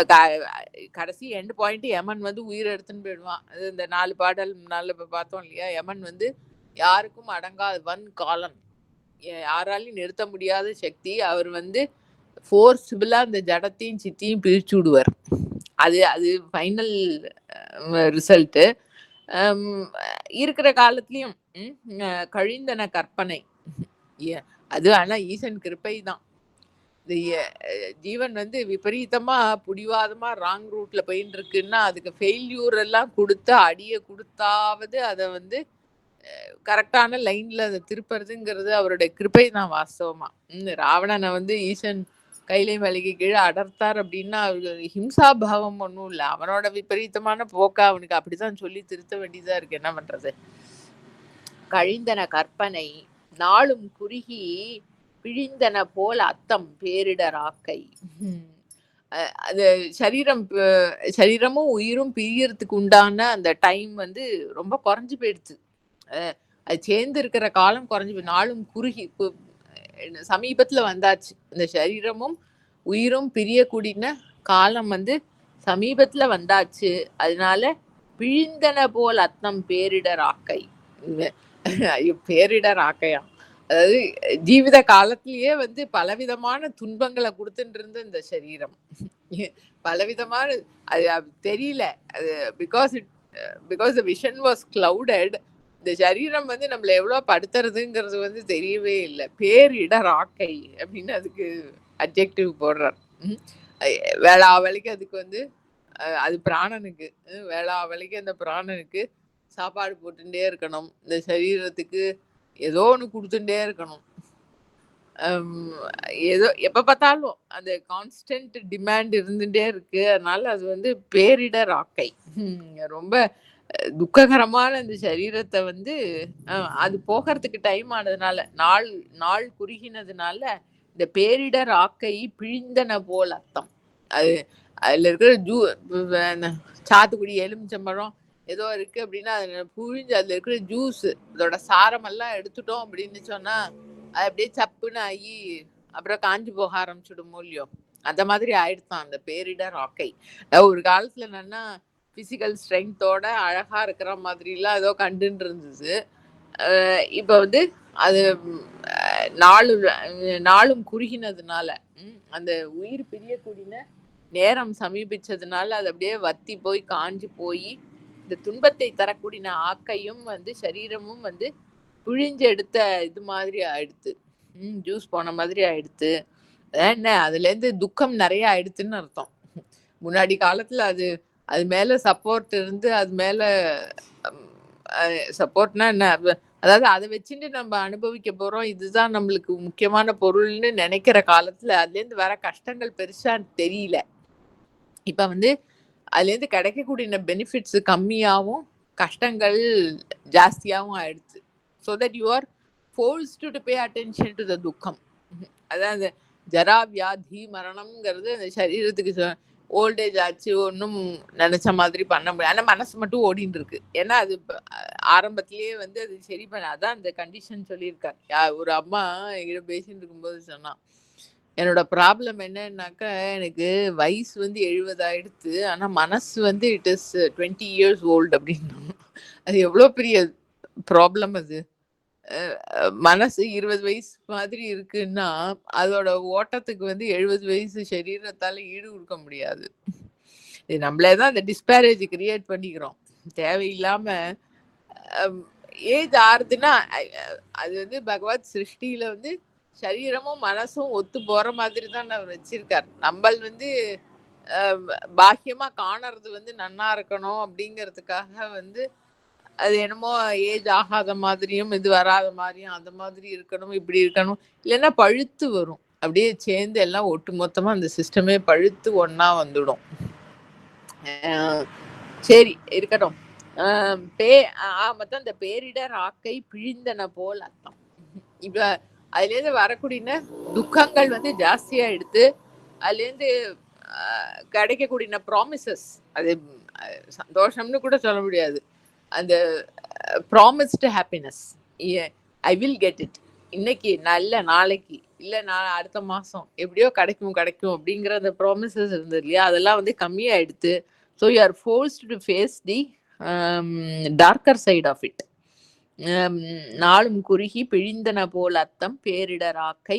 கடைசி எண்ட் பாயிண்ட் யமன் வந்து உயிரை எடுத்துன்னு போயிடுவான். அது இந்த 4 பாடல் முன்னால பார்த்தோம் இல்லையா? யமன் வந்து யாருக்கும் அடங்காதவன் காலன், யாராலையும் நிறுத்த முடியாத சக்தி. அவர் வந்து ஃபோர்ஸ்ஃபுல்லா அந்த ஜடத்தையும் சித்தியும் பிரிச்சு விடுவார். அது அது ஃபைனல் ரிசல்ட்டு. இருக்கிற காலத்துலயும் கழிந்தன கற்பனை. அது ஆனா ஈசன் கிருப்பை தான். ஜீவன் வந்து விபரீதமா புடிவாதமா ராங் ரூட்ல போயின்னு இருக்குன்னா அதுக்கு ஃபெயில்யூர் எல்லாம் கொடுத்து அடியை கொடுத்தாவது அதை வந்து கரெக்டான லைன்ல அதை திருப்புறதுங்கிறது அவருடைய கிருப்பை தான் வாஸ்தவமா. ராவணனை வந்து ஈசன் கைலை மலைக்கு கீழே அடர்த்தார் அப்படின்னா அவருக்கு ஹிம்சா பாவம் ஒன்றும் இல்லை. அவனோட விபரீதமான போக்கா அவனுக்கு அப்படிதான் சொல்லி திருத்த வேண்டியதா இருக்கு. என்ன பண்றது? கழிந்தன கற்பனை நாளும் குறுகி பிழிந்தன போல் அத்தம் பேரிடராக்கை. அது சரீரமும் உயிரும் பிரியறதுக்கு உண்டான அந்த டைம் வந்து ரொம்ப குறைஞ்சு போயிடுச்சு. அது சேர்ந்து இருக்கிற காலம் குறைஞ்சு நாளும் குறுகி சமீபத்துல வந்தாச்சு. இந்த சரீரமும் உயிரும் பிரியக்கூடிய காலம் வந்து சமீபத்துல வந்தாச்சு. அதனால பிழிந்தன போல் அத்தம் பேரிடராக்கை. பேரிடராக்கையா, அதாவது ஜீவித காலத்திலேயே வந்து பலவிதமான துன்பங்களை கொடுத்துட்டு இருந்த இந்த சரீரம் பலவிதமான அது தெரியல. அது because the vision was clouded. இந்த சரீரம் வந்து நம்மள எவ்வளவு படுத்துறதுங்கிறது வந்து தெரியவே இல்லை. பேரிடராக்கை அப்படின்னு அதுக்கு அட்ஜெக்டிவ் போடுறார். வேளாவளிக்கு அதுக்கு வந்து அது பிராணனுக்கு, வேளாவளிக்கு அந்த பிராணனுக்கு சாப்பாடு போட்டுட்டே இருக்கணும். இந்த சரீரத்துக்கு ஏதோ ஒன்று கொடுத்துட்டே இருக்கணும். ஏதோ எப்ப பார்த்தாலும் அந்த கான்ஸ்டன்ட் டிமாண்ட் இருந்துட்டே இருக்கு. அதனால அது வந்து பேரிடர் ஆக்கை. ரொம்ப துக்ககரமான இந்த சரீரத்தை வந்து அது போகிறதுக்கு டைம் ஆனதுனால நாள் குறுகினதுனால இந்த பேரிடர் ஆக்கை பிழிந்தன போல் அர்த்தம். அது அதுல இருக்கிற சாத்துக்குடி எலுமிச்சம்பழம் ஏதோ இருக்கு அப்படின்னா அது புழிஞ்சு அதுல இருக்கிற ஜூஸ் அதோட சாரமெல்லாம் எடுத்துட்டோம் அப்படின்னு சொன்னா அது அப்படியே சப்புன்னு ஆகி அப்புறம் காஞ்சி போக ஆரம்பிச்சுடும் மூலியம். அந்த மாதிரி ஆயிடுத்தான் அந்த பேரிடர் ஆக்கை. ஒரு காலத்துல என்னன்னா பிசிக்கல் ஸ்ட்ரென்த்தோட அழகா இருக்கிற மாதிரிலாம் ஏதோ கண்டுன்னு இருந்தது. இப்ப வந்து அது நாளும் குறுகினதுனால அந்த உயிர் பிரியக்கூடிய நேரம் சமீபிச்சதுனால அது அப்படியே வத்தி போய் காஞ்சி போய் இந்த துன்பத்தை தரக்கூடிய ஆக்கையும் வந்து சரீரமும் வந்து பிழிஞ்சு எடுத்த இது மாதிரி ஆயிடுத்து. ஜூஸ் போன மாதிரி ஆயிடுத்து. என்ன அதுல இருந்து துக்கம் நிறைய ஆயிடுத்துன்னு அர்த்தம். முன்னாடி காலத்துல அது மேல சப்போர்ட் இருந்து அது மேல சப்போர்ட்னா என்ன, அதாவது அதை வச்சுட்டு நம்ம அனுபவிக்க போறோம், இதுதான் நம்மளுக்கு முக்கியமான பொருள்னு நினைக்கிற காலத்துல அதுல இருந்து வர கஷ்டங்கள் பெருசா தெரியல. இப்ப வந்து அதுல இருந்து கிடைக்கக்கூடிய பெனிஃபிட்ஸ் கம்மியாகவும் கஷ்டங்கள் ஜாஸ்தியாகவும் ஆயிடுச்சு. So that you are forced to pay attention to the துக்கம். அதாவது ஜரா வியாதி மரணம்ங்கிறது அந்த சரீரத்துக்கு ஓல்டேஜ் ஆச்சு, ஒன்றும் நினைச்ச மாதிரி பண்ண முடியாது. ஆனால் மனசு மட்டும் ஓடிட்டு இருக்கு. ஏன்னா அது ஆரம்பத்திலேயே வந்து அது சரி பண்ண அதான் அந்த கண்டிஷன் சொல்லியிருக்காங்க. ஒரு அம்மா என்கிட்ட பேசிட்டு இருக்கும்போது சொன்னா, என்னோட ப்ராப்ளம் என்னன்னாக்கா, எனக்கு வயசு வந்து 70 ஆயிடுத்து. ஆனா மனசு வந்து இட் இஸ் 20 இயர்ஸ் ஓல்டு அப்படின்னாங்க. அது எவ்வளோ பெரிய ப்ராப்ளம் அது. மனசு 20 வயசு மாதிரி இருக்குன்னா, அதோட ஓட்டத்துக்கு வந்து 70 வயசு சரீரத்தால ஈடு கொடுக்க முடியாது. இது நம்மளே தான் அந்த டிஸ்பேரேஜ் கிரியேட் பண்ணிக்கிறோம். தேவையில்லாம ஏஜ் ஆறுதுன்னா அது வந்து பகவத் சிருஷ்டியில வந்து சரீரமும் மனசும் ஒத்து போற மாதிரி தான் அவர் வச்சிருக்காரு. நம்மள் வந்து பாக்கியமா காணறது வந்து நன்னா இருக்கணும் அப்படிங்கிறதுக்காக வந்து அது என்னமோ ஏஜ் ஆகாத மாதிரியும் இது வராத மாதிரியும் அந்த மாதிரி இருக்கணும், இப்படி இருக்கணும். இல்லைன்னா பழுத்து வரும். அப்படியே சேர்ந்து எல்லாம் ஒட்டு மொத்தமா அந்த சிஸ்டமே பழுத்து ஒன்னா வந்துடும். சரி இருக்கட்டும். மொத்தம் இந்த பேரிடர் ஆக்கை பிழிந்தன போல் அர்த்தம். இப்ப அதுல இருந்து வரக்கூடிய துக்கங்கள் வந்து ஜாஸ்தியா எடுத்து அதுல இருந்து கிடைக்கக்கூடிய ப்ராமிசஸ், அது சந்தோஷம்னு கூட சொல்ல முடியாது, அந்த promised happiness, I will get it, இன்னைக்கு நல்ல நாளைக்கு இல்லை நான் அடுத்த மாதம் எப்படியோ கிடைக்கும் அப்படிங்கிற அந்த ப்ராமிசஸ் இருந்தது இல்லையா, அதெல்லாம் வந்து கம்மியாக எடுத்து so you are forced to face the darker side of it. நாளும் குறுகி பிழிந்தன போல் அர்த்தம் பேரிடராக்கை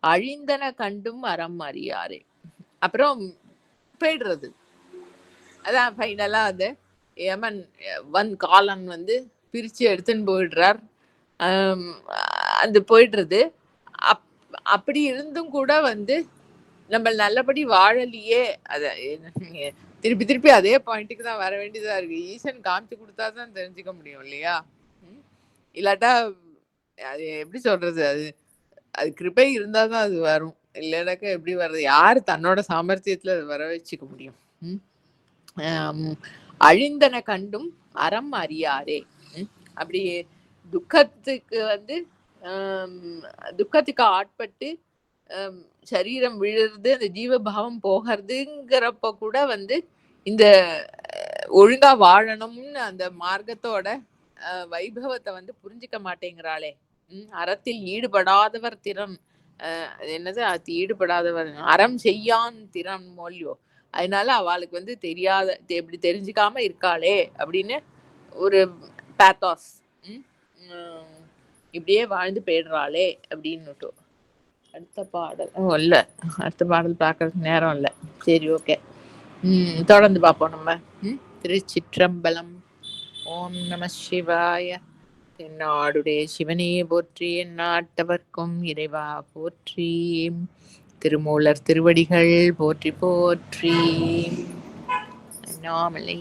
அழிந்தன கண்டும் அறம் அறியாரே. அப்புறம் போயிடுறது. அதான் ஃபைனலா அது யமன் காலன் வந்து பிரிச்சு எடுத்துன்னு போயிடுறார். அது போயிடுறது. அப்படி இருந்தும் கூட வந்து நம்ம நல்லபடி வாழலையே, அத திருப்பி திருப்பி அதே பாயிண்ட்டுக்கு தான் வர வேண்டியதா இருக்கு. ஈசன் காமிச்சு கொடுத்தாதான் தெரிஞ்சுக்க முடியும் இல்லையா? இல்லாட்டா அது எப்படி சொல்றது, அது கிருபை இருந்தாதான் அது வரும். இல்லைனாக்கா எப்படி வர்றது? யாரு தன்னோட சாமர்த்தியத்துல அது வர வச்சுக்க முடியும்? அழிந்தன கண்டும் அறம் அறியாரே. அப்படி துக்கத்துக்கு வந்து துக்கத்துக்கு ஆட்பட்டு சரீரம் விழுறது, அந்த ஜீவபாவம் போகிறதுங்கிறப்ப கூட வந்து இந்த ஒழுங்கா வாழணும்னு அந்த மார்க்கத்தோட வைபவத்தை வந்து புரிஞ்சுக்க மாட்டேங்கிறாளே. அறத்தில் ஈடுபடாதவர் திறம், என்னது அது ஈடுபடாதவர் அறம் செய்யான் திறம் மொழியோ. அதனால அவளுக்கு வந்து தெரியாத, எப்படி தெரிஞ்சுக்காம இருக்காளே அப்படின்னு ஒரு பேத்தாஸ், இப்படியே வாழ்ந்து போயிடுறாளே அப்படின்னு. அடுத்த பாடல் இல்ல, அடுத்த பாடல் பார்க்கறதுக்கு நேரம் இல்லை. சரி, ஓகே, தொடர்ந்து பார்ப்போம் நம்ம. திருச்சிற்றம்பலம். ஓம் நம சிவாய. தென்னாடுடைய சிவனே போற்றி, எந்நாட்டவர்க்கும் இறைவா போற்றி. திருமூலர் திருவடிகள் போற்றி போற்றி. அண்ணாமலை.